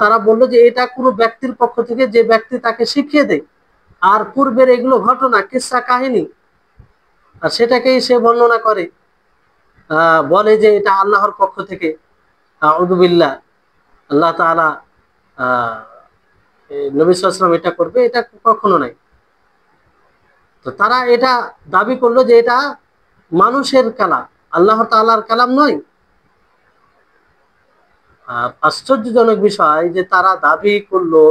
[SPEAKER 1] তারা বললো যে এটা কোনো ব্যক্তির পক্ষ থেকে, যে ব্যক্তি তাকে শিখিয়ে দেয়, আর পূর্বের এগুলো ঘটনা, কিসসা, কাহিনী, আর সেটাকেই সে বর্ণনা করে, বলে যে এটা আল্লাহর পক্ষ থেকে। আউযু বিল্লাহ, আল্লাহ তাআলা নবী সাল্লাল্লাহু আলাইহি ওয়াসাল্লাম এটা করবে, এটা কখনো নাই। তো তারা এটা দাবি করলো যে এটা মানুষের কালাম, আল্লাহ তাআলার কালাম নয়। আর আশ্চর্যজনক বিষয় যে তারা দাবি করলো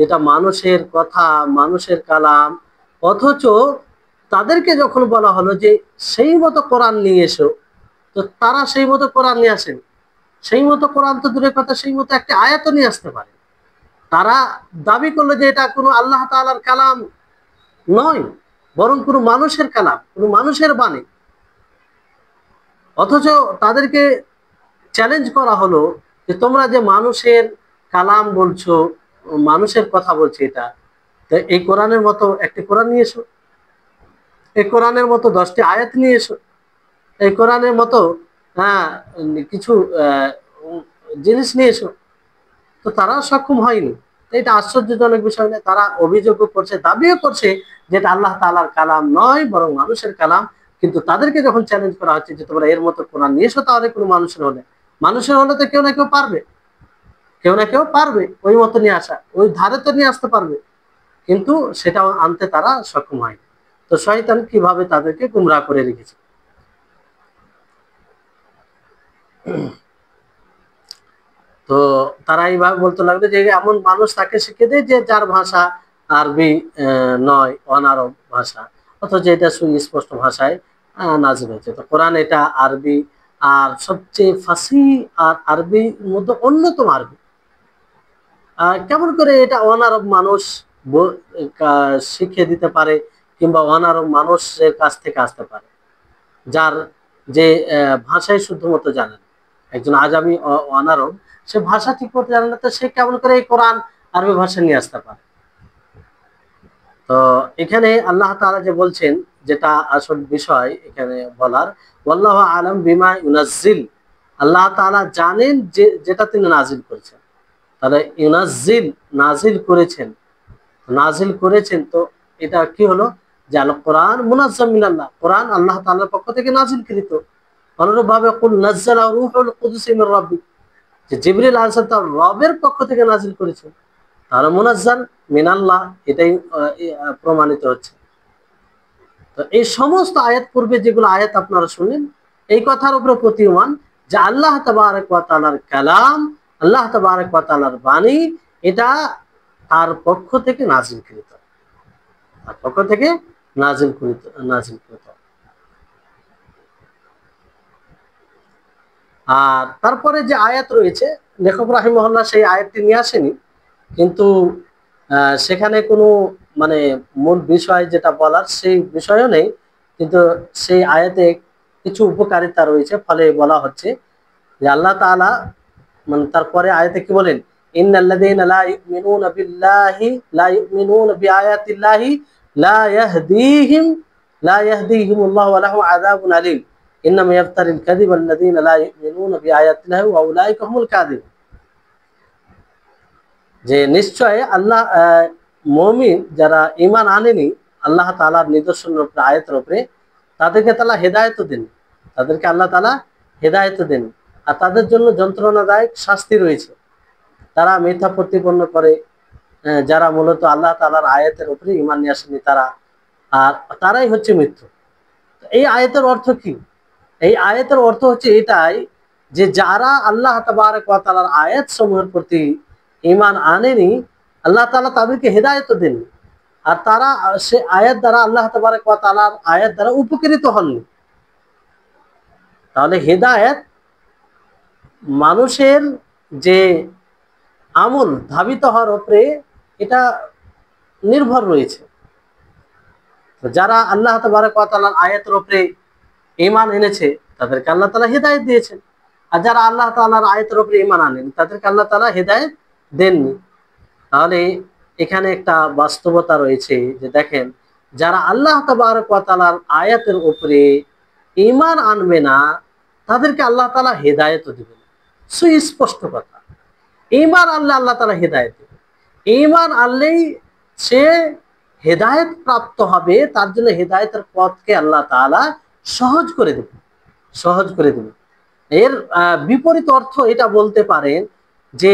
[SPEAKER 1] এটা মানুষের কথা, মানুষের কালাম, অথচ তাদেরকে যখন বলা হলো যে সেই মতো কোরআন নিয়ে এসো, তো তারা সেই মতো কোরআন নিয়ে আসেন। সেই মতো কোরআন তো দূরের কথা, সেই মতো একটা আয়াত নিয়ে আসতে পারে। তারা দাবি করলো যে এটা কোনো আল্লাহ তাআলার কালাম নয়, বরং কোনো মানুষের কালাম, কোনো মানুষের বাণী। অথচ তাদেরকে চ্যালেঞ্জ করা হলো যে তোমরা যে মানুষের কালাম বলছো, মানুষের কথা বলছে, এটা তো এই কোরআনের মতো একটি কোরআন নিয়ে এসো, এই কোরআনের মতো 10টি আয়াত নিয়ে এসো, এই কোরআনের মতো হ্যাঁ কিছু জিনিস নিয়ে এসো। তো তারা সক্ষম হয়নি। তো এটা আশ্চর্যজনক বিষয় নয়, তারা অভিযোগ করছে, দাবিও করছে যেটা আল্লাহ তাআলার কালাম নয়, বরং মানুষের কালাম। কিন্তু তাদেরকে যখন চ্যালেঞ্জ করা হচ্ছে যে তোমরা এর মতো কোরআন নিয়ে এসো, তাহলে কোনো মানুষের হলে তো কেউ না কেউ পারবে, কেউ না কেউ পারবে ওই মতো নিয়ে আসা, ওই ধারে তো নিয়ে আসতে পারবে, কিন্তু সেটাও আনতে তারা সক্ষম হয়। তো শয়তান কিভাবে তাদেরকে গুমরাহ করে রেখেছে। তো তারা এইভাবে বলতে লাগলো যে এমন মানুষ তাকে শিখে দেয় যে যার ভাষা আরবি নয়, অনারব ভাষা, অথচ এটা সুস্পষ্ট ভাষায় নাজিল হয়েছে। তো কোরআন এটা আরবি, আর সবচেয়ে ফাসি আর আরবির মধ্যে অন্যতম আরবি। কেমন করে এটা অনারব মানুষ শিখিয়ে দিতে পারে, কিংবা অনারব মানুষের কাছ থেকে আসতে পারে, যার যে ভাষাই শুদ্ধ মতো জানেন, একজন আজামি অনারব, সে ভাষা ঠিক মতো জানে না, তো সে কেমন করে এই কোরআন আরবি ভাষা নিয়ে আসতে পারে? তো এখানে আল্লাহ তাআলা যে বলছেন, যেটা আসল বিষয় এখানে বলার, ওয়াল্লাহু আলাম বিমা ইউনাজ্জিল, আল্লাহ তাআলা জানেন যে যেটা তিনি নাজিল করেছেন। তাহলে ইউনাজ্জিল, নাজিল করেছেন, নাজিল করেছেন, তো এটা কি হলো? যে আল কোরআন মুনাজ্জাম মিনাল্লাহ, কোরআন আল্লাহ তাআলার পক্ষ থেকে নাযিলকৃত। অনুরূপভাবে কুল নাযালা রূহুল কুদুস মির রাব্বিক, যে জিবরিল আলাইহিস সালাম তার রবের পক্ষ থেকে নাযিল করেছেন, তাহলে মুনাজ্জাল মিনাল্লাহ, এটাই প্রমাণিত হচ্ছে। তো এই সমস্ত আয়াত পূর্বে যেগুলো আয়াত আপনারা শুনলেন, এই কথার উপরে প্রতীয়মান যে আল্লাহ তাবারক ওয়া তাআলার কালাম, আল্লাহ তাবারক ওয়া তাআলার বাণী, এটা তার পক্ষ থেকে নাযিলকৃত, তার পক্ষ থেকে নাযিলকৃত। আর তারপরে যে আয়াত রয়েছে, লেখক রাহিমাহুল্লাহ সেই আয়াতটি নিয়ে আসেনি, কিন্তু সেখানে কোনো মানে মূল বিষয় যেটা বলার সেই বিষয়ও নেই, কিন্তু সেই আয়াতে কিছু উপকারিতা রয়েছে, ফলে বলা হচ্ছে যে আল্লাহ তাআলা মানে তারপরে আয়াতে কি বলেন, ইন্নাল্লাযীনা লা ইউমিনুনা বিল্লাহি লা ইউমিনুনা বিআয়াতিল্লাহি লা ইয়াহদিহিমুল্লাহু ওয়া লাহুম আযাবুন আলীম ইন্নামা ইয়াফতারিল কাযিবা আল্লাযীনা লা ইউমিনুনা বিআয়াতিল্লাহি ওয়া উলাইকা হুমুল কাযিবুন। যে নিশ্চয় আল্লাহ মুমিন যারা ঈমান আনেনি আল্লাহ তাআলার নিদর্শনের উপরে, আয়াতের উপরে, তাদেরকে তাআলা হেদায়েত দেন, তাদেরকে আল্লাহ তাআলা হেদায়েত দেন, আর তাদের জন্য যন্ত্রণাদায়ক শাস্তি রয়েছে। তারা মিথ্যা প্রতিপন্ন করে, যারা মূলত আল্লাহ তাআলার আয়াতের উপরে ঈমান নিয়ে আসেনি, তারাই হচ্ছে মৃত্যু। এই আয়াতের অর্থ কি? এই আয়াতের অর্থ হচ্ছে এটাই যে যারা আল্লাহ তাবারক ওয়া তাআলার আয়াত সমূহের প্রতি ঈমান আনেনি, আল্লাহ তাআলা তাদেরকে হেদায়েত দেন, আর তারা সে আয়াত দ্বারা, আল্লাহ তাবারক ওয়া তাআলার আয়াত দ্বারা উপকৃত হননি। তাহলে হেদায়েত মানুষের যে আমল ধাবিত হওয়ার উপরে এটা নির্ভর রয়েছে। যারা আল্লাহ তাবারক ওয়া তাআলার আয়াতের উপরে ঈমান এনেছে তাদেরকে আল্লাহ তাআলা হেদায়েত দিয়েছেন, আর যারা আল্লাহ তাআলার আয়াতের উপরে ঈমান আনেনি তাদেরকে আল্লাহ তাআলা হেদায়েত দেননি। তাহলে এখানে একটা বাস্তবতা রয়েছে যে দেখেন, যারা আল্লাহ তাবারক ওয়া তাআলার আয়াতের উপরে ঈমান আনবে না তাদেরকে আল্লাহ তাআলা হেদায়েত দিবেন, সুস্পষ্ট কথা। ঈমান আনলে আল্লাহ তাআলা হেদায়েত দিবেন, ঈমান আনলেই সে হেদায়েত প্রাপ্ত হবে, তার জন্য হেদায়েতের পথকে আল্লাহ তাআলা সহজ করে দেবেন, সহজ করে দেবেন। এর বিপরীত অর্থ এটা বলতে পারেন যে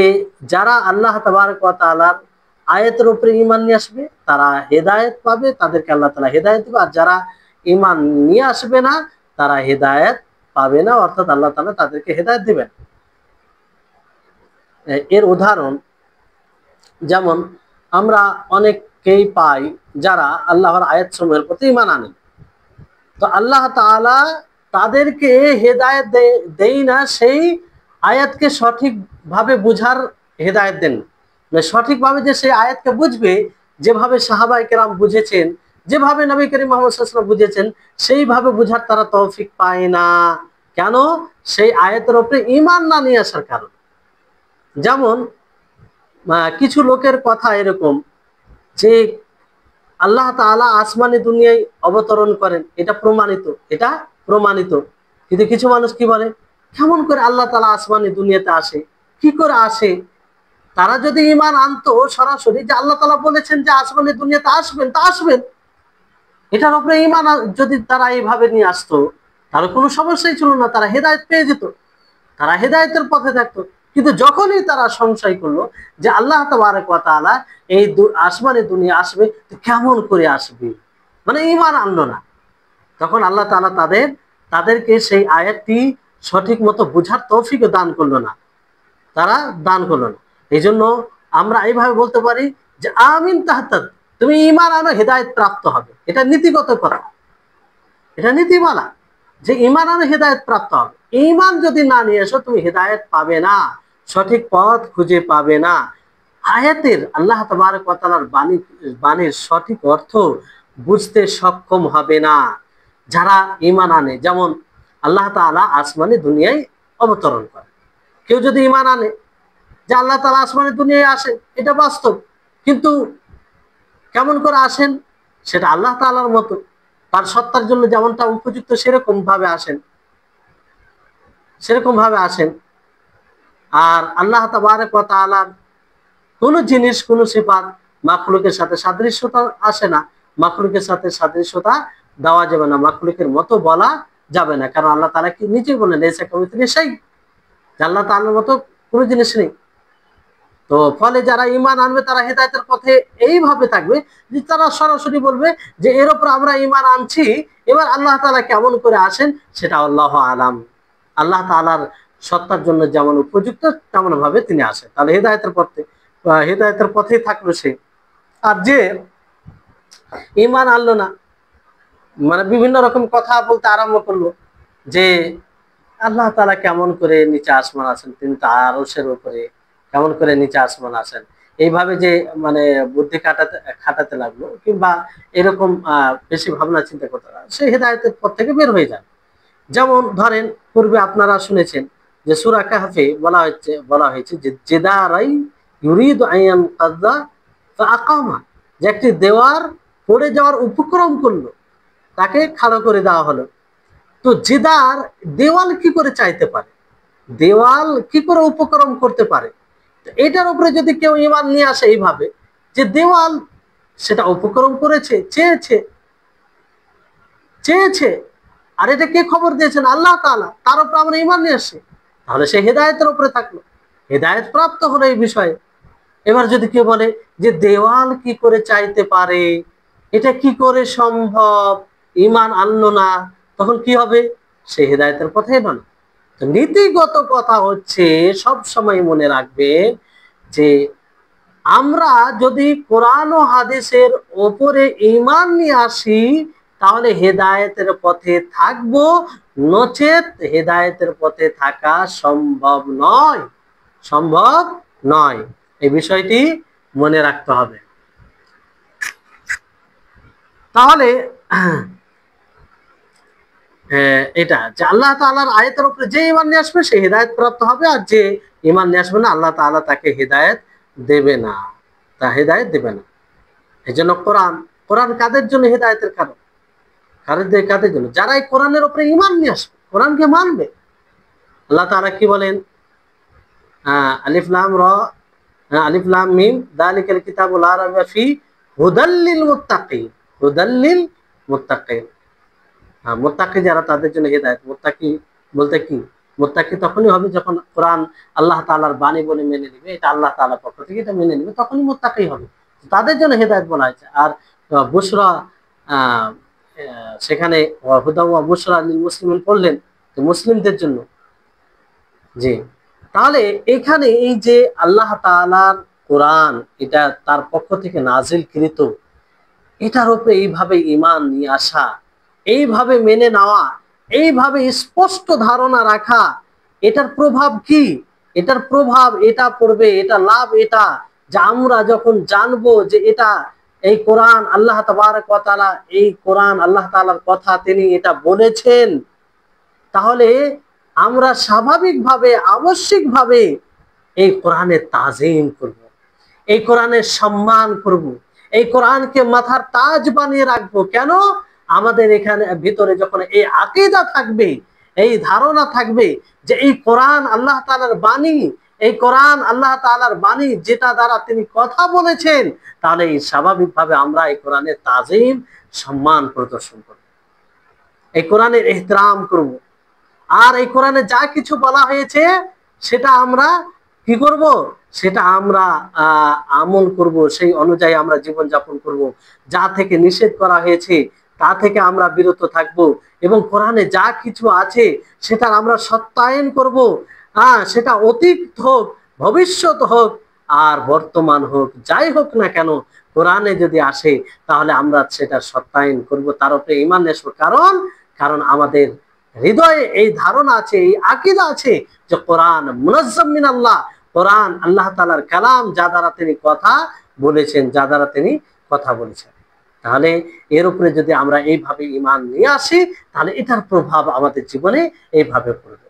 [SPEAKER 1] যারা আল্লাহ তাবারক ওয়া তাআলার আয়াতের উপরে ঈমান নিয়ে আসবে তারা হেদায়েত পাবে, তাদেরকে আল্লাহ তাআলা হেদায়েত দিবে, আর যারা ঈমান নিয়ে আসবে না তারা হেদায়েত পাবে না, অর্থাৎ আল্লাহ তাআলা তাদেরকে হেদায়েত দিবেন। এর উদাহরণ যেমন আমরা অনেককেই পাই যারা আল্লাহর আয়াত সমূহের প্রতি ঈমান আনেন, তো আল্লাহ তাআলা তাদেরকে হেদায়েত দেই না, সেই আয়াতকে সঠিকভাবে বুঝার হেদায়েত দেন, মানে সঠিকভাবে যে সেই আয়াতকে বুঝবে, যেভাবে সাহাবায়ে কেরাম বুঝেছেন, যেভাবে নবী করিম মুহাম্মদ সাল্লাল্লাহু আলাইহি ওয়াসাল্লাম বুঝেছেন, সেইভাবে বুঝার তারা তৌফিক পায় না। কেন? সেই আয়াতের উপরে ঈমান না নিয়ে আসার কারণে। যেমন কিছু লোকের কথা এরকম যে আল্লাহ তাআলা আসমানি দুনিয়ায় অবতরণ করেন, এটা প্রমাণিত, এটা প্রমাণিত, কিন্তু কিছু মানুষ কি বলে, কেমন করে আল্লাহ তাআলা আসমানি দুনিয়াতে আসে, কি করে আসে? তারা যদি ঈমান আনতো সরাসরি যে আল্লাহ তাআলা বলেছেন যে আসমানি দুনিয়াতে আসবেন, তা আসবেন, এটার উপরে ঈমান যদি তারা এইভাবে নিয়ে আসতো তাহলে কোনো সমস্যাই ছিল না, তারা হেদায়েত পেয়ে যেত, তারা হেদায়েতের পথে থাকতো। কিন্তু যখনই তারা সংশয় করলো যে আল্লাহ তাবারক ওয়া তাআলা এই আসমানে দুনিয়া আসবে, তো কেমন করে আসবে, মানে ঈমান আনলো না, তখন আল্লাহ তাআলা তাদেরকে সেই আয়াতটি সঠিক মতো বুঝার তৌফিক দান করলো না, তারা দান করলো না। এই জন্য আমরা এইভাবে বলতে পারি যে আমিন তাহতাদ, তুমি ঈমান আনো হেদায়েত প্রাপ্ত হবে, এটা নীতিগত কথা, এটা নীতিমালা যে ঈমান আনো হেদায়েত প্রাপ্ত হবে। ঈমান যদি না নিয়ে এসো তুমি হেদায়েত পাবে না, সঠিক পথ খুঁজে পাবে না, আয়াতের আল্লাহ তাবারক ওয়া তাআলার বাণীর সঠিক অর্থ বুঝতে সক্ষম হবে না যারা ঈমান আনে। যেমন আল্লাহ তাআলা আসমানে দুনিয়ায় অবতরণ করে, কেউ যদি ঈমান আনে যে আল্লাহ তাআলা আসমানে দুনিয়ায় আসেন, এটা বাস্তব, কিন্তু কেমন করে আসেন সেটা আল্লাহ তাআলার মতো, তার সত্তার জন্য যেমনটা উপযুক্ত সেরকম ভাবে আসেন, সেরকম ভাবে আসেন। আর আল্লাহ তাবারক ওয়া তাআলার কোন জিনিস, কোন সিফাত মাখলুকের সাথে সাদৃশ্যতা আসে না, মাখলুকের সাথে সাদৃশ্যতা দেওয়া যাবে না, মাখলুকের মতো বলা যাবে না, কারণ আল্লাহ তাআলা কি নিজেই বলেন লাইসা কামিসলিহি শাই, আল্লাহ তাআলার মতো কোনো জিনিস নেই। তো ফলে যারা ঈমান আনবে তারা হেদায়েতের পথে এইভাবে থাকবে যে তারা সরাসরি বলবে যে এর উপর আমরা ঈমান আনছি, এবার আল্লাহ তাআলা কেমন করে আসেন সেটা আল্লাহু আলাম, আল্লাহ তাআলার সত্তার জন্য যেমন উপযুক্ত তেমন ভাবে তিনি আসেন। তাহলে হেদায়েতের পথেই থাকলো সে। আর যে ঈমান আনলো না, মানে বিভিন্ন রকম কথা বলতে আরম্ভ করলো যে আল্লাহ তাআলা কেমন করে নিচে আসমান আছেন, তিনি তার আরশের উপরে, কেমন করে নিচে আসমান আছেন, এইভাবে যে মানে বুদ্ধি খাটাতে লাগলো, কিংবা এরকম বেশি ভাবনা চিন্তা করতে লাগলো, সে হেদায়েতের পথ থেকে বের হয়ে যায়। যেমন ধরেন পূর্বে আপনারা শুনেছেন যে সূরা কাহফে বলা হয়েছে যে জেদারাই ইউরিদু আইয়ান কাযা ফাআকামা, যে একটি দেওয়ার পড়ে যাওয়ার উপক্রম করলো, তাকে খাড়া করে দেওয়া হলো। তো জেদার দেওয়াল কি করে চাইতে পারে, দেওয়াল কি করে উপকরণ করতে পারে? এটার উপরে যদি কেউ ঈমান নিয়ে আসে এইভাবে যে দেওয়াল সেটা উপকরণ করেছে, চেয়েছে, আর এটা কে খবর দিয়েছেন? আল্লাহ তাআলা, তার উপরে আমরা ঈমান নিয়ে আসি, তাহলে সে হেদায়েতের উপরে থাকলো, হেদায়েত প্রাপ্ত হলো এই বিষয়ে। এবার যদি কেউ বলে যে দেওয়াল কি করে চাইতে পারে, এটা কি করে সম্ভব, ঈমান আনলো না, তখন কি হবে? সে হেদায়েতের পথে এলো না। তো নীতিগত কথা হচ্ছে সব সময় মনে রাখবেন যে আমরা যদি কোরআন ও হাদিসের ওপরে ঈমান নিয়ে আসি তাহলে হেদায়েতের পথে থাকবো, নচেত হেদায়েতের পথে থাকা সম্ভব নয়। এই বিষয়টি মনে রাখতে হবে। তাহলে এটা যে আল্লাহ তাআলার আয়াতের উপরে যে ঈমান নিয়ে আসবে সে হেদায়েত প্রাপ্ত হবে, আর যে ঈমান নিয়ে আসবে না আল্লাহ তাআলা তাকে হেদায়েত দেবে না, এই জন্য কোরআন কাদের জন্য হেদায়েতের কারণ? কাদের জন্য? যারা এই কোরআনের উপরে ঈমান নিয়ে আসবে, কোরআনকে মানবে। আল্লাহ তাআলা কি বলেন? আলিফ লাম মিম যালিকাল কিতাবু লা রাইবা ফি হুদাল লিল মুত্তাকিন। মুত্তাকি যারা, তাদের জন্য হেদায়েত। মুত্তাকি বলতে কি? মুত্তাকি তখনই হবে যখন কোরআন আল্লাহ তাআলার বাণী বলে মেনে নিবে, এটা আল্লাহ তাআলার পক্ষ থেকে এটা মেনে নিবে, তখনই মুত্তাকি হবে। তাদের জন্য হেদায়েত বলা হয়েছে। আর বুশরা, সেখানে হুদা ওয়া বুশরা লিল মুসলিমিন পড়লেন, তো মুসলিমদের জন্য। জি, তাহলে এখানে এই যে আল্লাহ তাআলার কোরআন, এটা তার পক্ষ থেকে নাজিলকৃত, এটার উপরে এইভাবে ঈমান নিয়ে আসা, এইভাবে মেনে নেওয়া, এইভাবে স্পষ্ট ধারণা রাখা, এটার প্রভাব কি? এটার প্রভাব এটা পড়বে, এটা লাভ এটা যে আমরা যখন জানবো যে এই কোরআন আল্লাহ তাবারক ওয়া তাআলা, এই কোরআন আল্লাহ তাআলার কথা, তিনি এটা বলেছেন, তাহলে আমরা স্বাভাবিকভাবে আবশ্যিকভাবে এই কোরআনের তাজিম করব, এই কোরআনের সম্মান করব, এই কোরআনকে মাথার তাজ বানিয়ে রাখবো। কেন? আমাদের এখানে ভিতরে যখন এই আকীদা থাকবে, এই ধারণা থাকবে যে এই কোরআন আল্লাহ তাআলার বাণী, এই কোরআন আল্লাহ তাআলার বাণী যেটা দ্বারা তিনি কথা বলেছেন, তাহলে স্বাভাবিকভাবে আমরা এই কোরআনের তাজিম, সম্মান প্রদর্শন করব, এই কোরআনের ইহতিরাম করব। আর এই কোরআনে যা কিছু বলা হয়েছে সেটা আমরা কি করব? সেটা আমরা আমল করব, সেই অনুযায়ী আমরা জীবন যাপন করব। যা থেকে নিষেধ করা হয়েছে তা থেকে আমরা বিরত থাকব, এবং কোরআনে যা কিছু আছে সেটার আমরা সত্যায়ন করব। সেটা অতীত হোক, ভবিষ্যৎ হোক, আর বর্তমান হোক, যাই হোক না কেন, কোরআনে যদি আসে তাহলে আমরা সেটা সত্যায়ন করব, তার উপরে ঈমান আসবো। কারণ আমাদের হৃদয়ে এই ধারণা আছে, এই আকীদা আছে যে কোরআন মুনাজ্জাম মিনাল্লাহ, কোরআন আল্লাহ তাআলার কালাম, যা দ্বারা তিনি কথা বলেছেন। তাহলে এর উপরে যদি আমরা এইভাবে ঈমান নিয়ে আসি তাহলে এটার প্রভাব আমাদের জীবনে এইভাবে পড়বে।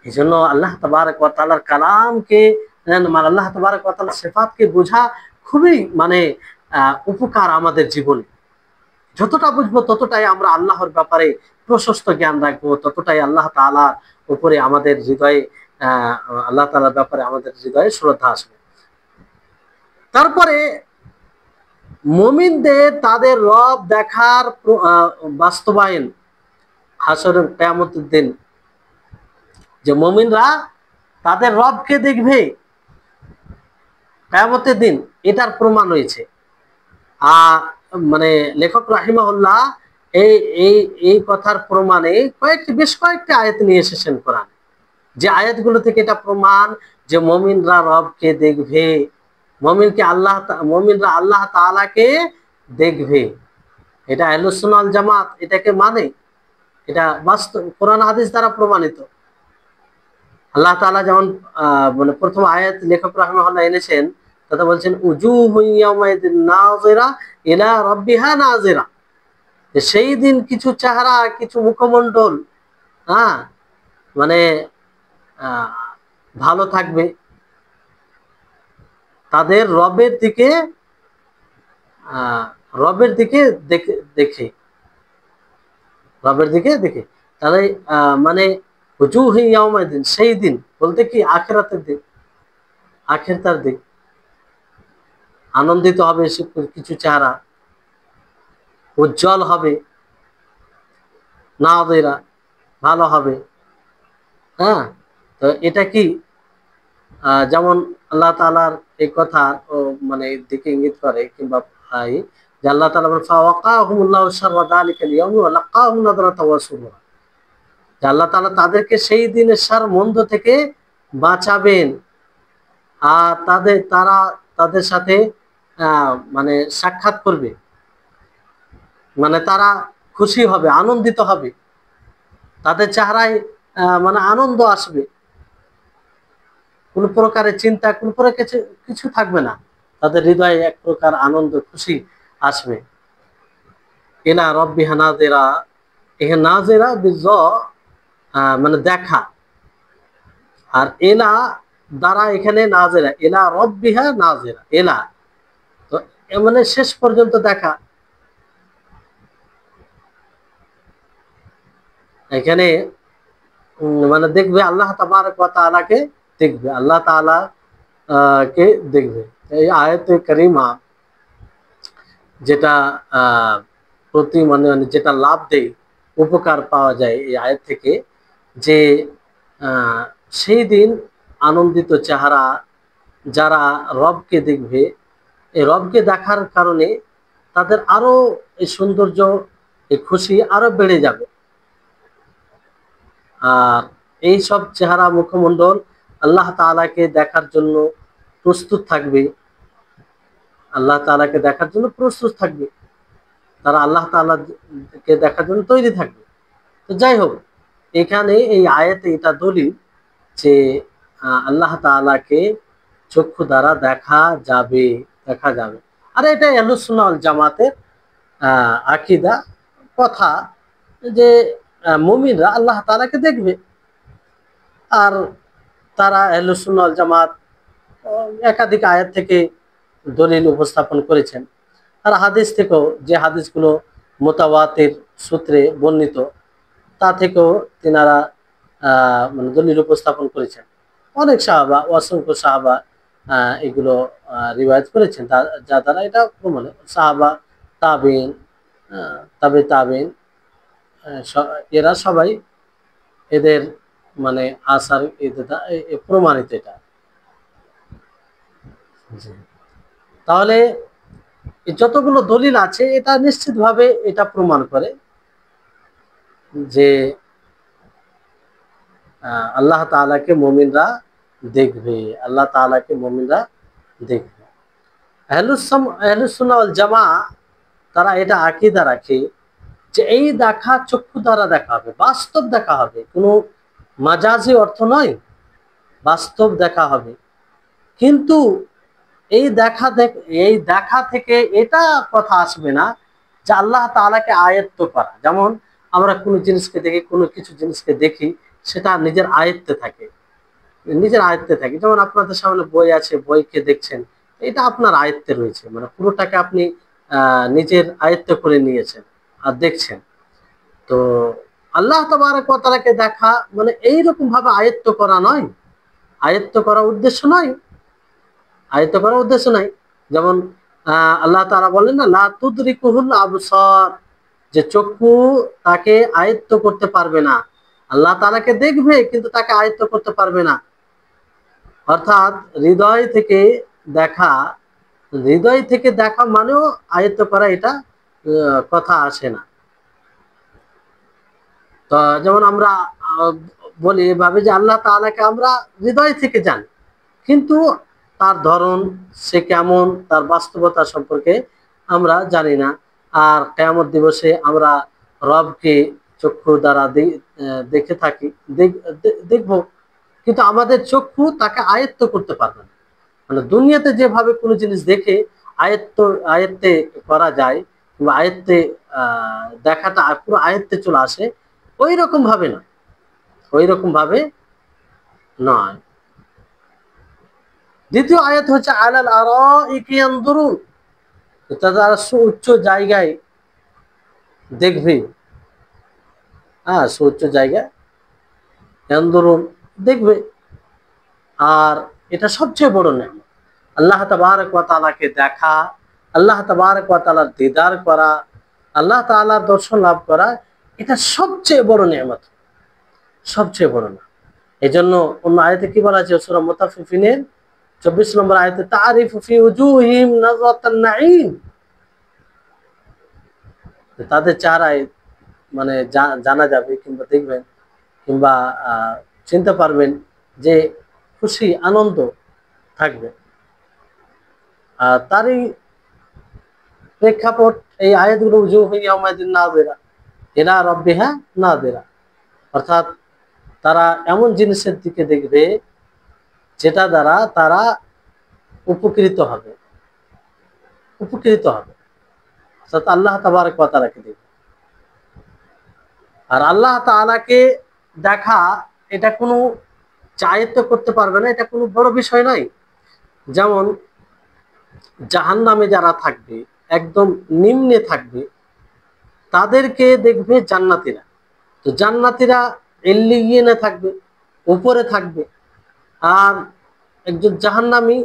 [SPEAKER 1] এই জন্য আল্লাহ তাবারক ওয়া তাআলার কালামকে, আল্লাহ তাবারক ওয়া তাআলার সিফাতকে বোঝা খুবই উপকার আমাদের জীবনে। যতটা বুঝবো ততটাই আমরা আল্লাহর ব্যাপারে প্রশস্ত জ্ঞান রাখবো, ততটাই আল্লাহ তাআলার উপরে আমাদের হৃদয়ে, আল্লাহ তাআলার ব্যাপারে আমাদের হৃদয়ে শ্রদ্ধা আসবে। তারপরে মুমিনদের তাদের রব দেখার বাস্তবায়ন হাসরের কিয়ামতের দিন, যে মুমিনরা তাদের রবকে দেখবে কিয়ামতের দিন, এটার প্রমাণ রয়েছে। মানে লেখক রাহিমাহুল্লাহ এই এই এই কথার প্রমাণে বেশ কয়েকটি আয়াত নিয়ে এসেছেন কোরআন, যে আয়াতগুলো থেকে এটা প্রমাণ যে মুমিনরা রবকে দেখবে, মুমিনরা আল্লাহ তাআলাকে দেখবে। এটা আহলুস সুন্নাহ ওয়াল জামাত এটাকে মানে, এটা বাস্তব কোরআন হাদিস দ্বারা প্রমাণিত। আল্লাহ তাআলা যেমন মানে প্রথম আয়াত লেখক রাহিমাহুল্লাহ এনেছেন, তাতে বলছেন উজুহু ইয়াউমাইদিন নাযিরা ইলা রাব্বিহা নাযিরা, সেই দিন কিছু চেহারা, কিছু মুখমণ্ডল, হ্যাঁ, মানে ভালো থাকবে, তাদের রবের দিকে দেখে রবের দিকে দেখে। তাহলে মানে উজুহু ইয়াউমাইদিন, সেই দিন বলতে কি আখিরাতের দিন, আখিরাতের দিন আনন্দিত হবে কিছু চেহারা, উজ্জ্বল হবে, নাযিরা ভালো হবে। হ্যাঁ, তো এটা কি যেমন আল্লাহ তাআলার এই কথা মানে দিকে ইঙ্গিত করে, কিংবা যে আল্লাহ তাআলা বলেন ফাওয়াকাহুমুল্লাহু শাররা যালিকাল ইয়াউমি ওয়া লাকাহুম নাদরাতাও ওয়া সুরুরা, যে আল্লাহ তাআলা তাদেরকে সেই দিনের শার মন্দ থেকে বাঁচাবেন, আর তারা তাদের সাথে মানে সাক্ষাৎ করবে, মানে তারা খুশি হবে, আনন্দিত হবে, তাদের চেহারায় মানে আনন্দ আসবে, কোন প্রকারের চিন্তা, কোন প্রকার কিছু থাকবে না, তাদের হৃদয়ে এক প্রকার আনন্দ খুশি আসবে। ইলা রাব্বিহা নাযিরা, এখানে নাযিরা বিজ মানে দেখা, আর এলা দ্বারা এখানে নাযিরা, ইলা রাব্বিহা নাযিরা, এলা তো মানে শেষ পর্যন্ত দেখা। এখানে মানে দেখবে আল্লাহ তাবারক ওয়া তাআলাকে দেখবে, আল্লাহ তাআলা কে দেখবে। এই আয়াতে কারিমা যেটা প্রতি মানে যেটা লাভ দেয়, উপকার পাওয়া যায় এই আয়াত থেকে, যে সেই দিন আনন্দিত চেহারা যারা রবকে দেখবে, এই রবকে দেখার কারণে তাদের আরো এই সৌন্দর্য, এই খুশি আরো বেড়ে যাবে। আর এই সব চেহারা মুখমণ্ডল আল্লাহ তাআলাকে দেখার জন্য প্রস্তুত থাকবে, আল্লাহ তাআলাকে দেখার জন্য প্রস্তুত থাকবে, তারা আল্লাহ তাআলাকে দেখার জন্য তৈরি থাকবে। তো যাই হোক, এখানে এই আয়াতে এটা দলিল যে আল্লাহ তাআলাকে চক্ষু দ্বারা দেখা যাবে, দেখা যাবে। আর এটা আহলুস সুন্নাহ ওয়াল জামাতের আকীদা, কথা, যে মুমিনরা আল্লাহ তাআলাকে দেখবে। আর তারা আহলুস সুন্নাহ ওয়াল জামাত একাধিক আয়াত থেকে দলিল উপস্থাপন করেছেন, আর হাদিস থেকেও, যে হাদিসগুলো মুতাওয়াতির সূত্রে বর্ণিত, তা থেকেও তিনারা মানে দলিল উপস্থাপন করেছেন। অনেক সাহাবা, অসংখ্য সাহাবা এগুলো রিওয়ায়াত করেছেন, যা দ্বারা এটা প্রমাণ। সাহাবা, তাবিন, তাবিন, এরা সবাই এদের মানে আসার প্রমাণিত এটা। তাহলে যতগুলো দলিল আছে এটা নিশ্চিতভাবে এটা প্রমাণ করে যে আল্লাহ তাআলাকে মুমিনরা দেখবে, আল্লাহ তাআলাকে মুমিনরা দেখবে। আহলুস সুন্নাহ ওয়াল জামাআহ তারা এটা আকীদা রাখে যে এই দেখা চক্ষু দ্বারা দেখা হবে, বাস্তব দেখা হবে, কোনো মাজাজি অর্থ নয়, বাস্তব দেখা হবে। কিন্তু এই দেখা থেকে এটা কথা আসবে না যে আল্লাহ তাআলাকে আয়ত্ত করা। যেমন আমরা কোনো জিনিসকে দেখি, কোনো কিছু জিনিসকে দেখি, সেটা নিজের আয়ত্তে থাকে, নিজের আয়ত্তে থাকে। যেমন আপনাদের সামনে বই আছে, বইকে দেখছেন, এটা আপনার আয়ত্তে রয়েছে, মানে পুরোটাকে আপনি নিজের আয়ত্ত করে নিয়েছেন আর দেখছেন। তো আল্লাহ তাবারক ওয়া তাআলাকে দেখা মানে এইরকম ভাবে আয়ত্ত করা নয়, আয়ত্ত করা উদ্দেশ্য নয়, আয়ত্ত করার উদ্দেশ্য নাই। যেমন আল্লাহ তাআলা বলেন না, লা তুদরিকুহুল আবসার, যে চক্ষু তাকে আয়ত্ত করতে পারবে না। আল্লাহ তাআলাকে দেখবে কিন্তু তাকে আয়ত্ত করতে পারবে না। অর্থাৎ দেখা, হৃদয় থেকে দেখা মানেও আয়ত্ত করা, এটা কথা আসে না। তো যেমন আমরা বলি এভাবে যে আল্লাহ তাআলাকে আমরা হৃদয় থেকে জানি, কিন্তু তার ধরন, সে কেমন, তার বাস্তবতা সম্পর্কে আমরা জানি না। আর কিয়ামত দিবসে আমরা রবকে চক্ষু দ্বারা দেখে থাকি, দেখব, কিন্তু আমাদের চক্ষু তাকে আয়ত্ত করতে পারবে না। মানে দুনিয়াতে যেভাবে কোনো জিনিস দেখে আয়ত্তে করা যায়, কিংবা আয়ত্তে দেখাটা পুরো আয়ত্তে চলে আসে, ওই রকম ভাবে নয়, ওই রকম ভাবে নয়। দ্বিতীয় আয়াত হচ্ছে আলাল আরাইকি ইয়ানজুরুন, তারা সুউচ্চ জায়গায় দেখবে। সুউচ্চ জায়গায় ইয়ানজুরুন দেখবে। আর এটা সবচেয়ে বড় নেয়ামত, আল্লাহ তাবারক ওয়া তাআলাকে দেখা, আল্লাহ তাবারক ওয়া তাআলার দিদার করা, আল্লাহ তাআলার দর্শন লাভ করা, এটা সবচেয়ে বড় নেয়ামত, সবচেয়ে বড় না। এজন্য অন্য আয়াতে কি বলা আছে, সূরা মুতাফফিফিনের 24 নম্বর আয়াতে, তারিফু ফি উজুহিম নাযরাতান নাঈম, তাদের চেহারায় মানে জানা যাবে, কিংবা দেখবেন, কিংবা চিনতে পারবেন যে খুশি আনন্দ থাকবে। তারই প্রেক্ষাপট এই আয়াতগুলো, উজুহু ইয়াওমাইযিন নাযিরা ইলা রাব্বিহা নাযিরা, অর্থাৎ তারা এমন জিনিসের দিকে দেখবে যেটা দ্বারা তারা উপকৃত হবে, উপকৃত হবে, অর্থাৎ আল্লাহ তাবারক ওয়া তাআলাকে দেখবে। আর আল্লাহ তাআলাকে দেখা, এটা কোনো আয়ত্ত করতে পারবে না, এটা কোনো বড় বিষয় নয়। যেমন জাহান্নামে যারা থাকবে, একদম নিম্নে থাকবে, তাদেরকে দেখবে জান্নাতীরা। তো জান্নাতীরা ইল্লিয়িনে থাকবে, উপরে থাকবে। আর একজন জাহান্নামী,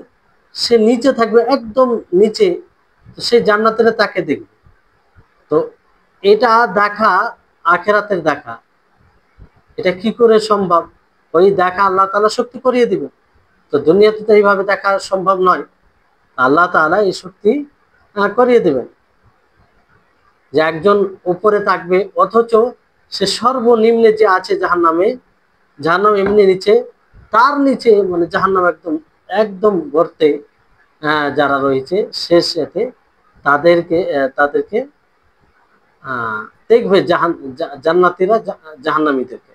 [SPEAKER 1] সে নিচে থাকবে, একদম নিচে। তো সেই জান্নাতীরা তাকে দেখবে। তো এটা দেখা আখিরাতের দেখা, এটা কি করে সম্ভব? ওই দেখা আল্লাহ তাআলা শক্তি করিয়ে দিবে। তো দুনিয়াতে তো এইভাবে দেখা সম্ভব নয়, আল্লাহ তাআলা এই শক্তি করিয়ে দেবেন। যে একজন উপরে থাকবে, অথচ সে সর্বনিম্নে যে আছে জাহান্নামে, জাহান্নাম এমনি নিচে, তার নিচে মানে জাহান্নাম একদম একদম গর্তে যারা রয়েছে শেষেতে, তাদেরকে তাদেরকে দেখবে জান্নাতীরা জাহান্নামীদেরকে।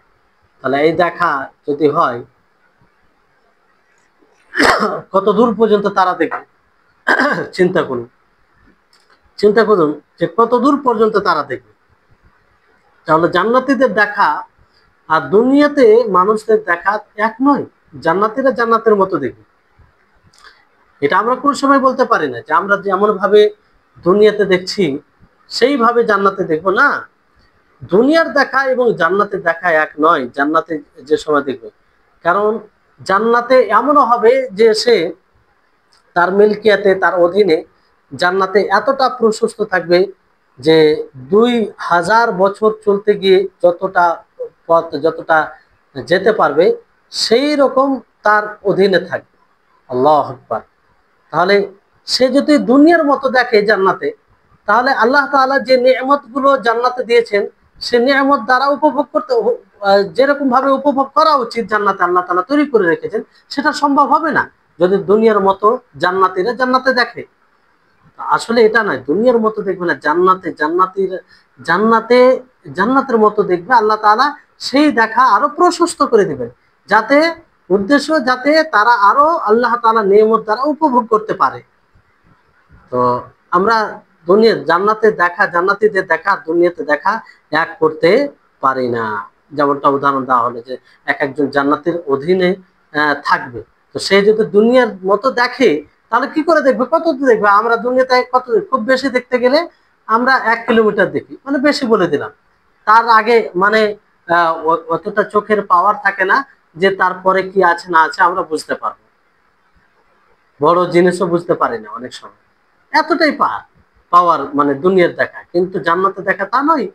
[SPEAKER 1] তাহলে এই দেখা যদি হয়, কত দূর পর্যন্ত তারা দেখবে, চিন্তা করুন, চিন্তা করুন যে কত দূর পর্যন্ত তারা দেখবে। তাহলে জান্নাতীদের দেখা আর দুনিয়াতে মানুষদের দেখা এক নয়। জান্নাতীরা জান্নাতের মতো দেখবে, এটা আমরা কোন সময় বলতে পারি না যে আমরা যেমন ভাবে দুনিয়াতে দেখছি সেইভাবে জান্নাতে দেখবো না। দুনিয়ার দেখা এবং জান্নাতের দেখা এক নয়। জান্নাতে যে সময় দেখবে, কারণ জান্নাতে এমনও হবে যে সে তার মিলকিয়াতে, তার অধীনে জান্নাতে এতটা প্রশস্ত থাকবে যে 2000 বছর চলতে গিয়ে যতটা পথ, যতটা যেতে পারবে, সেই রকম তার অধীনে থাকবে। আল্লাহু আকবার। তাহলে সে যদি দুনিয়ার মতো দেখে জান্নাতে, তাহলে আল্লাহ তাআলা যে নিয়ামতগুলো জান্নাতে দিয়েছেন, সে নিয়ামত দ্বারা উপভোগ করতে, যেরকম ভাবে উপভোগ করা উচিত জান্নাতে আল্লাহ তাআলা তৈরি করে রেখেছেন, সেটা সম্ভব হবে না যদি দুনিয়ার মতো জান্নাতীরা জান্নাতে দেখে। আসলে এটা নয়, দুনিয়ার মতো দেখবে না, জান্নাতে জান্নাতের মতো দেখবে আল্লাহ তাআলা। সেই দেখা আরো প্রশস্ত করে দিবেন, যাতে উদ্দেশ্য যাতে তারা আরো আল্লাহ তাআলা নিয়ামত দ্বারা উপভোগ করতে পারে। তো আমরা জান্নাতীদের দেখা দুনিয়াতে দেখা এক করতে পারি না। যেমনটা উদাহরণ দেওয়া হলো যে একজন জান্নাতের অধীনে থাকবে, তো সে যদি দুনিয়ার মতো দেখে, তাহলে কি করে দেখবে, কত দূর দেখবে? আমরা দুনিয়াতে কত, খুব বেশি দেখতে গেলে আমরা 1 কিলোমিটার দেখি, মানে বেশি বলে দিলাম। তার আগে মানে অতটা চোখের পাওয়ার থাকে না যে তারপরে কি আছে না আছে আমরা বুঝতে পারবো। বড় জিনিসও বুঝতে পারি না অনেক সময়। এতটাই পাওয়ার মানে দুনিয়ার দেখা, কিন্তু জান্নাতে দেখা তা নয়,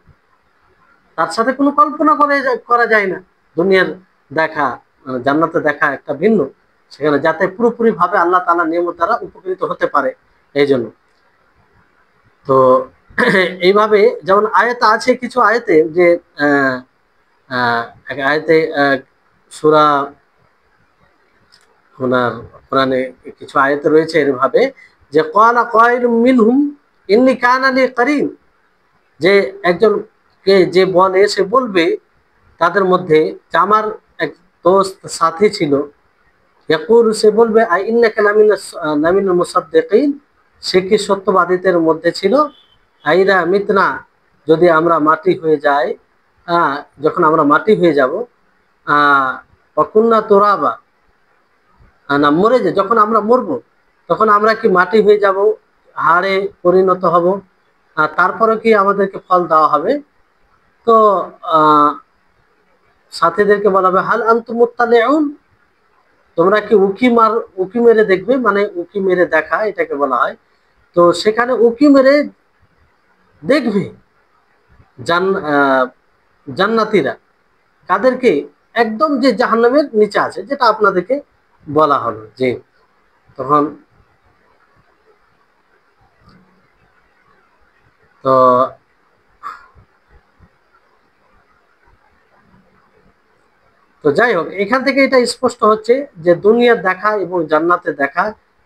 [SPEAKER 1] তার সাথে কোনো কল্পনা করা যায় না। দুনিয়ার দেখা মানে জান্নাতে দেখা একটা ভিন্ন, সেখানে যাতে পুরোপুরি ভাবে আল্লাহ তাআলার নিয়ামত দ্বারা উপকৃত হতে পারে এই জন্য। তো এইভাবে যেমন আয়াত আছে, কিছু আয়াতে যে আহ এক আয়াতে সূরা ওনার কোরআনে কিছু আয়াত রয়েছে এরভাবে যে ক্বালা কায়লুম মিনহুম ইন্নী কানা লি কারীন, যে একজন কে যে বলে সে বলবে তাদের মধ্যে যে আমার এক দোস্ত সাথী ছিল, ইয়াকুল সে বলবে আ ইন্নাকা লামিনাল মুসাদ্দিকিন, সে কি সত্যবাদীদের মধ্যে ছিল, আইরা মিতনা, যদি আমরা মাটি হয়ে যাই, যখন আমরা মাটি হয়ে যাব, অকুন্না তোরাবা, না মরে যে যখন আমরা মরবো তখন আমরা কি মাটি হয়ে যাব, হাড়ে পরিণত হব, তারপরে কি আমাদেরকে ফল দেওয়া হবে? তো সাথীদেরকে বলা হবে হাল আনতুম মুত্তালিউন, তোমরা কি উকি মেরে দেখবে, মানে উকি মেরে দেখা এটাকে বলা হয়। তো সেখানে উকি মেরে দেখবে জান্নাতীরা কাদেরকে, একদম যে জাহান্নামের নিচে আছে, যেটা আপনাদেরকে বলা হলো যে তখন। তো তো যাই হোক, এখান থেকে এটা স্পষ্ট হচ্ছে যে দুনিয়ার দেখা এবং জান্নাতের দেখা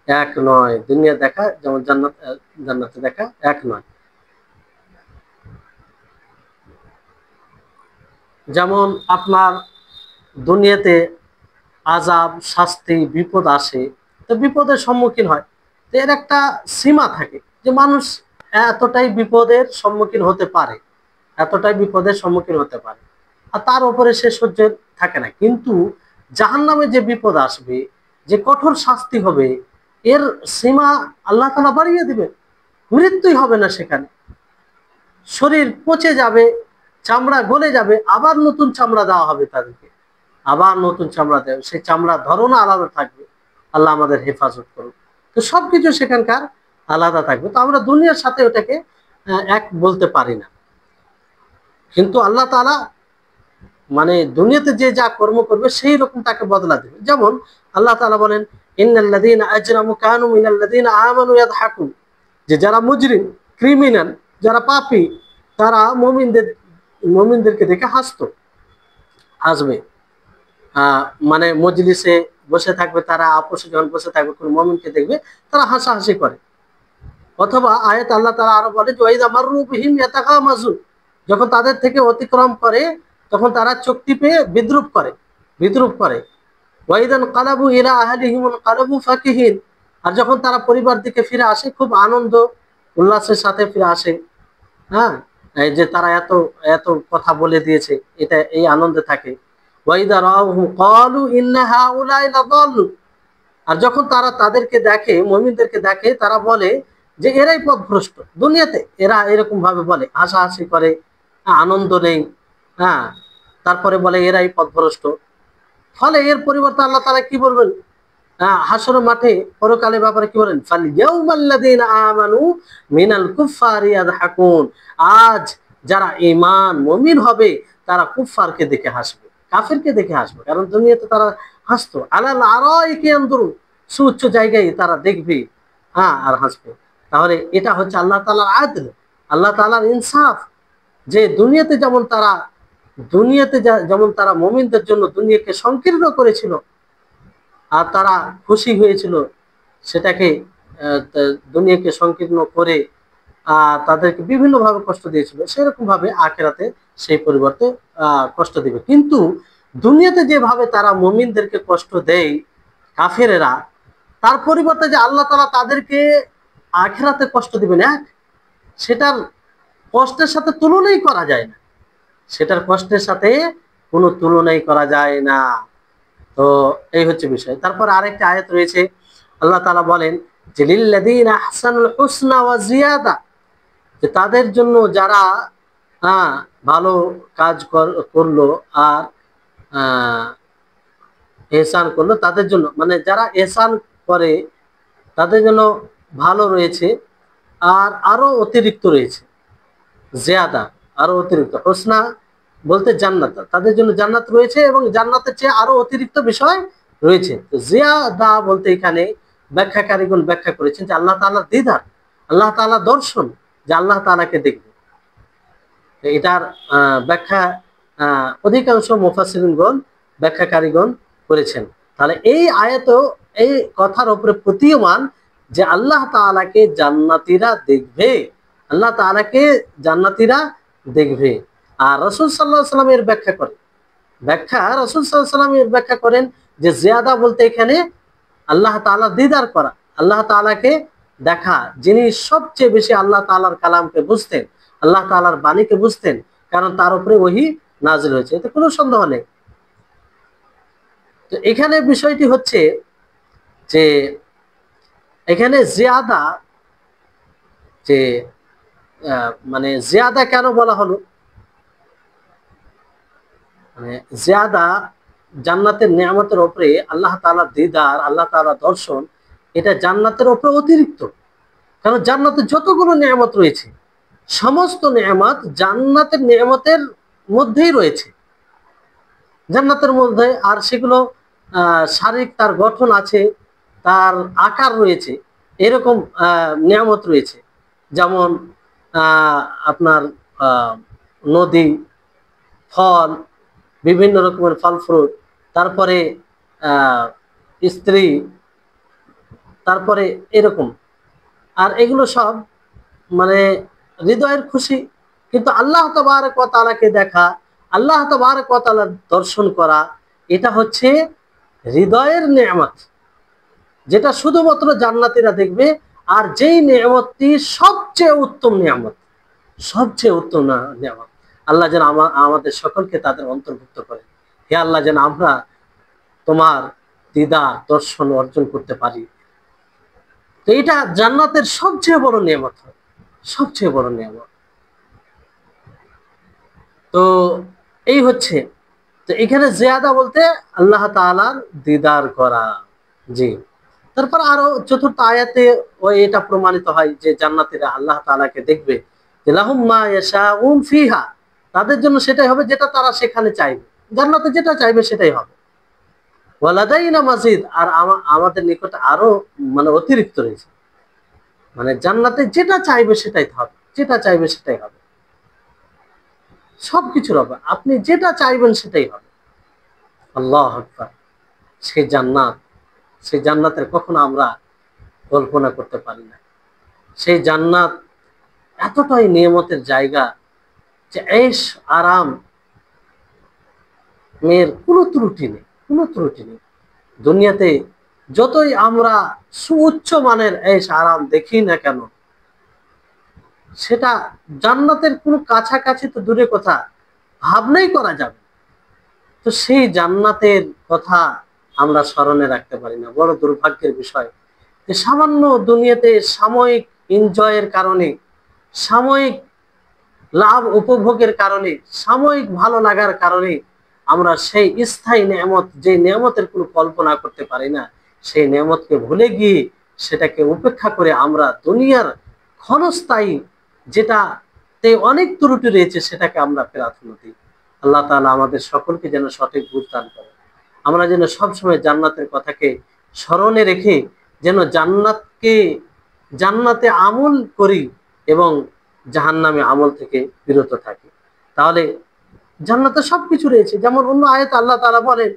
[SPEAKER 1] এক নয়। দুনিয়ার দেখা যেমন জান্নাতে দেখা এক নয়। যেমন আপনার দুনিয়াতে আযাব, শাস্তি, বিপদ আসে, তো বিপদের সম্মুখীন হয়, তো এর একটা সীমা থাকে যে মানুষ এতটাই বিপদের সম্মুখীন হতে পারে, এতটাই বিপদের সম্মুখীন হতে পারে, আর তার উপরে সে সহ্য থাকে না। কিন্তু জাহান্নামে যে বিপদ আসবে, যে কঠোর শাস্তি হবে, এর সীমা আল্লাহ তাআলা বাড়িয়ে দিবেন। মৃত্যুই হবে না সেখানে, শরীর পচে যাবে, চামড়া গলে যাবে, আবার নতুন চামড়া দেওয়া হবে তাদেরকে, আবার নতুন চামড়া দেবে, সেই চামড়ার ধরনও আলাদা থাকবে। আল্লাহ আমাদের হেফাজত করুন। তো সবকিছু সেখানকার আলাদা থাকবে। তো আমরা দুনিয়ার সাথে ওটাকে এক বলতে পারি না, কিন্তু আল্লাহ তাআলা মানে দুনিয়াতে যে যা কর্ম করবে সেই রকম তাকে বদলা দেবে। যেমন আল্লাহ তাআলা বলেন ইন্নাল্লাযীনা আজরামু কানু মিনাল্লাযীনা আমানু ইয়াদহাকুন, যে যারা মুজরিম, ক্রিমিনাল, যারা পাপী, তারা মুমিনদেরকে দেখে হাসবে। মানে মজলিসে বসে থাকবে, তারা আপোষে যখন বসে থাকবে কোন মুমিনকে দেখবে তারা হাসাহাসি করে। অথবা আয়াত আল্লাহ তাআলা আরো বলে ওয়াইযা মাররু বিহিম ইয়াতাগামাজুন, যখন তাদের থেকে অতিক্রম করে তখন তারা চোখ টিপে বিদ্রুপ করে। ওয়াইদান কালাবু ইলা আহলিহিম কালাবু ফাকিহিন, আর যখন তারা পরিবার দিকে ফিরে আসে খুব আনন্দ উল্লাসের সাথে ফিরে আসে। হ্যাঁ, এই যে তারা এত এত কথা বলে দিয়েছে, এটা এই আনন্দে থাকে। ওয়াইদা রাহু ক্বালু ইন্না হাউলাই লাদাল্লু, আর যখন তারা তাদেরকে দেখে, মুমিনদেরকে দেখে, তারা বলে যে এরাই পথভ্রষ্ট। দুনিয়াতে এরা এরকম ভাবে বলে, হাসাহাসি করে, আনন্দ নেই। হ্যাঁ, তারপরে বলে এরাই পথভ্রষ্ট। ফলে এর পরিবর্তে আল্লাহ তাআলা কি বলবেন? হাসর মাঠে পরকালের ব্যাপারে কি বলেন? ফালইয়াউমাল্লাযীনা আমানু মিনাল কুফফারি ইয়াদহাকুন, আজ যারা ঈমান মুমিন হবে তারা কুফফারকে দেখে হাসবে, কাফেরকে দেখে হাসবে। কারণ দুনিয়াতে তারা হাসতো, আলাল আরাইকি ইয়ানদুরুন, সুউচ্চ জায়গায় তারা দেখবে, আর হাসবে। তাহলে এটা হচ্ছে আল্লাহ তাআলার আদল, আল্লাহ তাআলার ইনসাফ, যে যেমন তারা মুমিনদের জন্য দুনিয়াকে সংকীর্ণ করেছিল, আর তারা খুশি হয়েছিল সেটাকে, দুনিয়াকে সংকীর্ণ করে তাদেরকে বিভিন্ন ভাবে কষ্ট দিয়েছিল, সেরকম ভাবে আখিরাতে সেই পরিবর্তে কষ্ট দিবে। কিন্তু দুনিয়াতে যেভাবে তারা মুমিনদেরকে কষ্ট দেয় কাফেরেরা, তার পরিবর্তে যে আল্লাহ তাআলা তাদেরকে আখিরাতে কষ্ট দিবেন, সেটার কষ্টের সাথে তুলনাই করা যায় না, সেটার কষ্টের সাথে কোনো তুলনাই করা যায় না। তো এই হচ্ছে বিষয়। তারপর আরেকটা আয়াত রয়েছে, আল্লাহ তাআলা বলেন যে লিল্লাযীনা আহসানুল হুসনা ওয়া জিয়াদা, যে তাদের জন্য যারা ভালো কাজ করলো আর ইহসান করলো, তাদের জন্য মানে যারা ইহসান করে তাদের জন্য ভালো রয়েছে, আর আরো অতিরিক্ত রয়েছে, জিয়াদা, আরো অতিরিক্ত। হোসনা বলতে জান্নাত, তাদের জন্য জান্নাত রয়েছে এবং জান্নাতের চেয়ে আরো অতিরিক্ত বিষয় রয়েছে। তো জিয়াদা বলতে এখানে ব্যাখ্যাকারীগণ ব্যাখ্যা করেছেন যে আল্লাহ তাআলার দিদার, আল্লাহ তাআলা দর্শন, যে আল্লাহ তাআলাকে দেখবে। এটার ব্যাখ্যা অধিকাংশ মুফাসসিরিনগণ, ব্যাখ্যাকারীগণ করেছেন। তাহলে এই আয়াতেও এই কথার উপরে প্রতীয়মান যে আল্লাহ তাআলাকে জান্নাতীরা দেখবে, আল্লাহ তাআলাকে জান্নাতীরা দেখবে। আর রাসূল সাল্লাল্লাহু আলাইহি ওয়াসাল্লাম এর ব্যাখ্যা করেন, রাসূল সাল্লাল্লাহু আলাইহি ওয়াসাল্লাম এর ব্যাখ্যা করেন যে জিয়াদা বলতে এখানে আল্লাহ তাআলা দিদার করা, আল্লাহ তাআলাকে দেখা, যিনি সবচেয়ে বেশি আল্লাহ তাআলার কালামকে বুঝতেন, আল্লাহ তাআলার বাণীকে বুঝতেন, কারণ তার উপরে ওহী নাজিল হয়েছে, এতে কোনো সন্দেহ নেই। তো এখানে বিষয়টি হচ্ছে যে এখানে জিয়াদা, যে মানে জিয়াদা কেন বলা হলো, মানে জিয়াদা জান্নাতের নিয়ামতের উপরে আল্লাহ তাআলার দিদার, আল্লাহ তাআলার দর্শন, এটা জান্নাতের উপরে অতিরিক্ত। কারণ জান্নাতে যতগুলো নিয়ামত রয়েছে, সমস্ত নিয়ামত জান্নাতের নিয়ামতের মধ্যেই রয়েছে, জান্নাতের মধ্যে। আর সেগুলো শারীরিক, তার গঠন আছে, তার আকার রয়েছে, এরকম নিয়ামত রয়েছে। যেমন আপনার নদী, ফল, বিভিন্ন রকমের ফল ফ্রুট, তারপরে স্ত্রী, তারপরে এরকম। আর এগুলো সব মানে হৃদয়ের খুশি। কিন্তু আল্লাহ তাবারক ওয়া তাআলাকে দেখা, আল্লাহ তাবারক ওয়া তাআলার দর্শন করা, এটা হচ্ছে হৃদয়ের নিয়ামত, যেটা শুধুমাত্র জান্নাতীরা দেখবে। আর যেই নিয়ামতটি সবচেয়ে উত্তম নিয়ামত, সবচেয়ে উত্তম নিয়ামত, আল্লাহ যেন আমাদের সকলকে তাদের অন্তর্ভুক্ত করে। হে আল্লাহ, যেন আমরা তোমার দিদার দর্শন অর্জন করতে পারি। তো এটা জান্নাতের সবচেয়ে বড় নিয়ামত, সবচেয়ে বড় নিয়ামত। তো এই হচ্ছে, তো এখানে জিয়াদা বলতে আল্লাহ তাআলার দিদার করা। জি, তারপর আরো চতুর্থ আয়াতে ওই এটা প্রমাণিত হয় যে জান্নাতীরা আল্লাহ তাআলাকে দেখবে, যে লাহুম মা ইয়াশাউন ফিহা, তাদের জন্য সেটাই হবে যেটা তারা সেখানে চাইবে, জান্নাতে যেটা চাইবে সেটাই হবে। ওয়ালাদাইনা মাজিদ, আর আমাদের নিকটে আরো মানে অতিরিক্ত রয়েছে, মানে জান্নাতে যেটা চাইবে সেটাই হবে, যেটা চাইবে সেটাই হবে, সবকিছুর হবে, আপনি যেটা চাইবেন সেটাই হবে। আল্লাহু আকবার। সেই জান্নাত, সেই জান্নাতের কখনো আমরা কল্পনা করতে পারি না। সেই জান্নাত এতটাই নিয়ামতের জায়গা যে এশ আরাম মেয়ের কোনো ত্রুটি নেই, কোনো ত্রুটি নেই। দুনিয়াতে যতই আমরা সুউচ্চ মানের এশ আরাম দেখি না কেন, সেটা জান্নাতের কোনো কাছাকাছি তো দূরে কথা, ভাবনাই করা যাবে। তো সেই জান্নাতের কথা আমরা স্মরণে রাখতে পারি না, বড় দুর্ভাগ্যের বিষয়। যে সামান্য দুনিয়াতে সাময়িক এনজয়ের কারণে, সাময়িক লাভ উপভোগের কারণে, সাময়িক ভালো লাগার কারণে আমরা সেই স্থায়ী নিয়ামত, যে নিয়ামতের কোনো কল্পনা করতে পারি না, সেই নিয়ামতকে ভুলে গিয়ে সেটাকে উপেক্ষা করে আমরা দুনিয়ার ক্ষণস্থায়ী, যেটাতে অনেক ত্রুটি রয়েছে, সেটাকে আমরা প্রাধান্য দিই। আল্লাহ তাআলা আমাদের সকলকে যেন সঠিক বুঝ দান করে। আমরা যেন সবসময় জান্নাতের কথাকে স্মরণে রেখে যেন জান্নাতে আমল করি এবং জাহান্নামে আমল থেকে বিরত থাকি। তাহলে জান্নাতে সবকিছু রয়েছে। যেমন অন্য আয়াতে আল্লাহ তাআলা বলেন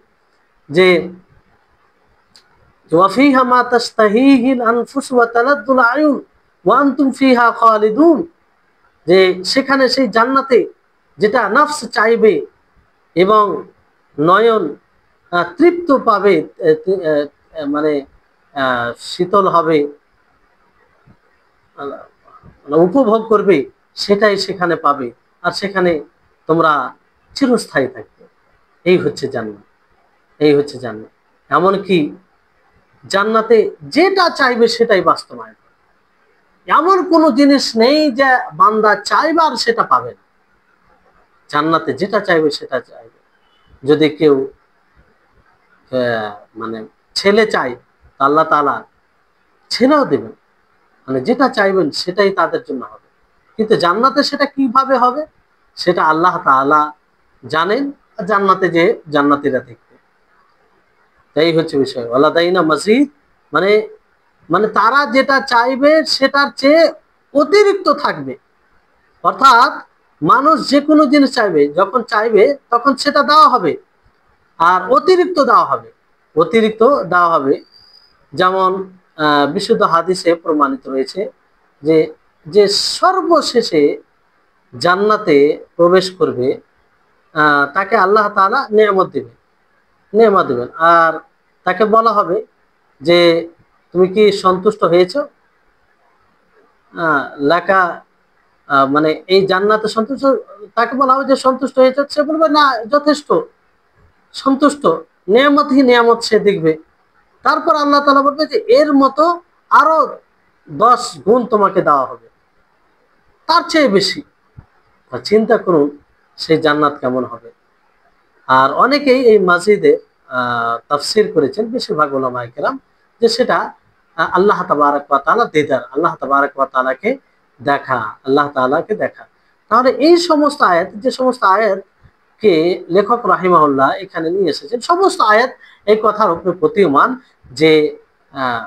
[SPEAKER 1] যে ওয়াফিহা মা তাশতাহিহিল আনফুস ওয়া তালাদ্দুল আয়ুন ওয়া আনতুম ফিহা খালিদুন, যে সেখানে সেই জান্নাতে যেটা নফস চাইবে এবং নয়ন তৃপ্ত পাবে, মানে শীতল হবে, উপভোগ করবে, সেটাই সেখানে পাবে। আর সেখানে তোমরা চিরস্থায়ী থাকবে। এই হচ্ছে জান্নাত, এই হচ্ছে জান্নাত। এমনকি জান্নাতে যেটা চাইবে সেটাই বাস্তবায়ন। এমন কোনো জিনিস নেই যে বান্দা চাইবে আর সেটা পাবে না। জান্নাতে যেটা চাইবে সেটা চাইবে। যদি কেউ মানে ছেলে চায়, আল্লাহ তাআলা ছেলেও দেবেন। মানে যেটা চাইবেন সেটাই তাদের জন্য হবে। কিন্তু জান্নাতে সেটা কিভাবে হবে সেটা আল্লাহ তাআলা জানেন, জান্নাতে যে জান্নাতীরা দেখবে। তাই হচ্ছে বিষয়, ওয়ালাদাইনা মাজিদ, মানে মানে তারা যেটা চাইবে সেটার চেয়ে অতিরিক্ত থাকবে। অর্থাৎ মানুষ যে কোনো জিনিস চাইবে, যখন চাইবে তখন সেটা দেওয়া হবে, আর অতিরিক্ত দেওয়া হবে, অতিরিক্ত দেওয়া হবে। যেমন বিশুদ্ধ হাদিসে প্রমাণিত রয়েছে যে যে সর্বশেষে জান্নাতে প্রবেশ করবে তাকে আল্লাহ তাআলা নেয়ামত দিবেন, নেয়ামত দিবেন। আর তাকে বলা হবে যে তুমি কি সন্তুষ্ট হয়েছো, লাকা মানে এই জান্নাতে সন্তুষ্ট। তাকে বলা হবে যে সন্তুষ্ট হয়েছে, সে বলবে না যথেষ্ট সন্তুষ্ট, নেয়ামতই নেয়ামত সে দেখবে। তারপর আল্লাহ তাআলা বলবে যে এর মতো আরো 10 গুণ তোমাকে দেওয়া হবে, তার চেয়ে বেশি। চিন্তা করুন সেই জান্নাত কেমন হবে। আর অনেকেই এই মাজিদে তাফসীর করেছেন, বেশিরভাগ উলামায়ে কেরাম, যে সেটা আল্লাহ তাবারক ওয়া তাআলা দিদার, আল্লাহ তাবারক ওয়া তাআলাকে দেখা, আল্লাহ তাআলাকে দেখা। তাহলে এই সমস্ত আয়াত, যে সমস্ত আয়াত কে লেখক রাহিমাহুল্লাহ এখানে নিয়ে এসেছেন, সমস্ত আয়াত এই কথার উপরে প্রতীয়মান যে আহ,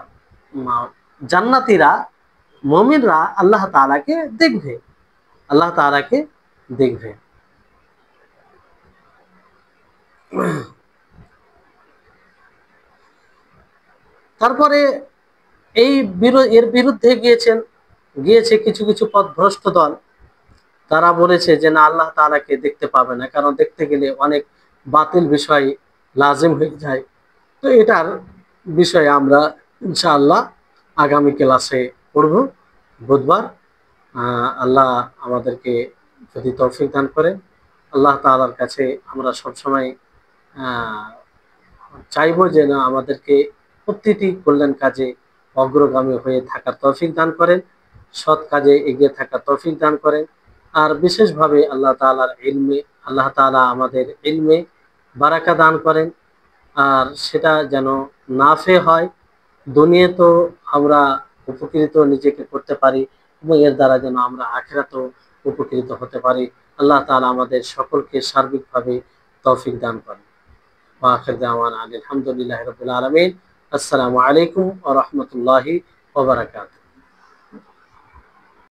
[SPEAKER 1] জান্নাতীরা, মুমিনরা আল্লাহ তাআলাকে দেখবে, আল্লাহ তাআলাকে দেখবে। তারপরে এর বিরুদ্ধে গিয়েছে কিছু কিছু পথভ্রষ্ট দল। তারা বলেছে যে না, আল্লাহ তাআলাকে দেখতে পাবে না, কারণ দেখতে গেলে অনেক বাতিল বিষয় লাজিম হয়ে যায়। তো এটার বিষয়ে আমরা ইনশাআল্লাহ আগামী ক্লাসে পড়ব, বুধবার। আল্লাহ আমাদেরকে যদি তৌফিক দান করেন, আল্লাহ তাআলার কাছে আমরা সবসময় আহ চাইবো যে না আমাদেরকে প্রতিটি কল্যাণ কাজে অগ্রগামী হয়ে থাকার তৌফিক দান করেন, সৎ কাজে এগিয়ে থাকার তৌফিক দান করেন। আর বিশেষভাবে আল্লাহ তাআলার ইলমে, আল্লাহ তাআলা আমাদের ইলমে বারাকা দান করেন, আর সেটা যেন নাফে হয়, দুনিয়া তো আমরা উপকৃত নিজেকে করতে পারি, এবং এর দ্বারা যেন আমরা আখিরাতেও উপকৃত হতে পারি। আল্লাহ তাআলা আমাদের সকলকে সার্বিকভাবে তৌফিক দান করেন। وآخر دعوانا الحمد لله رب العالمين. السلام عليكم ورحمة الله وبركاته.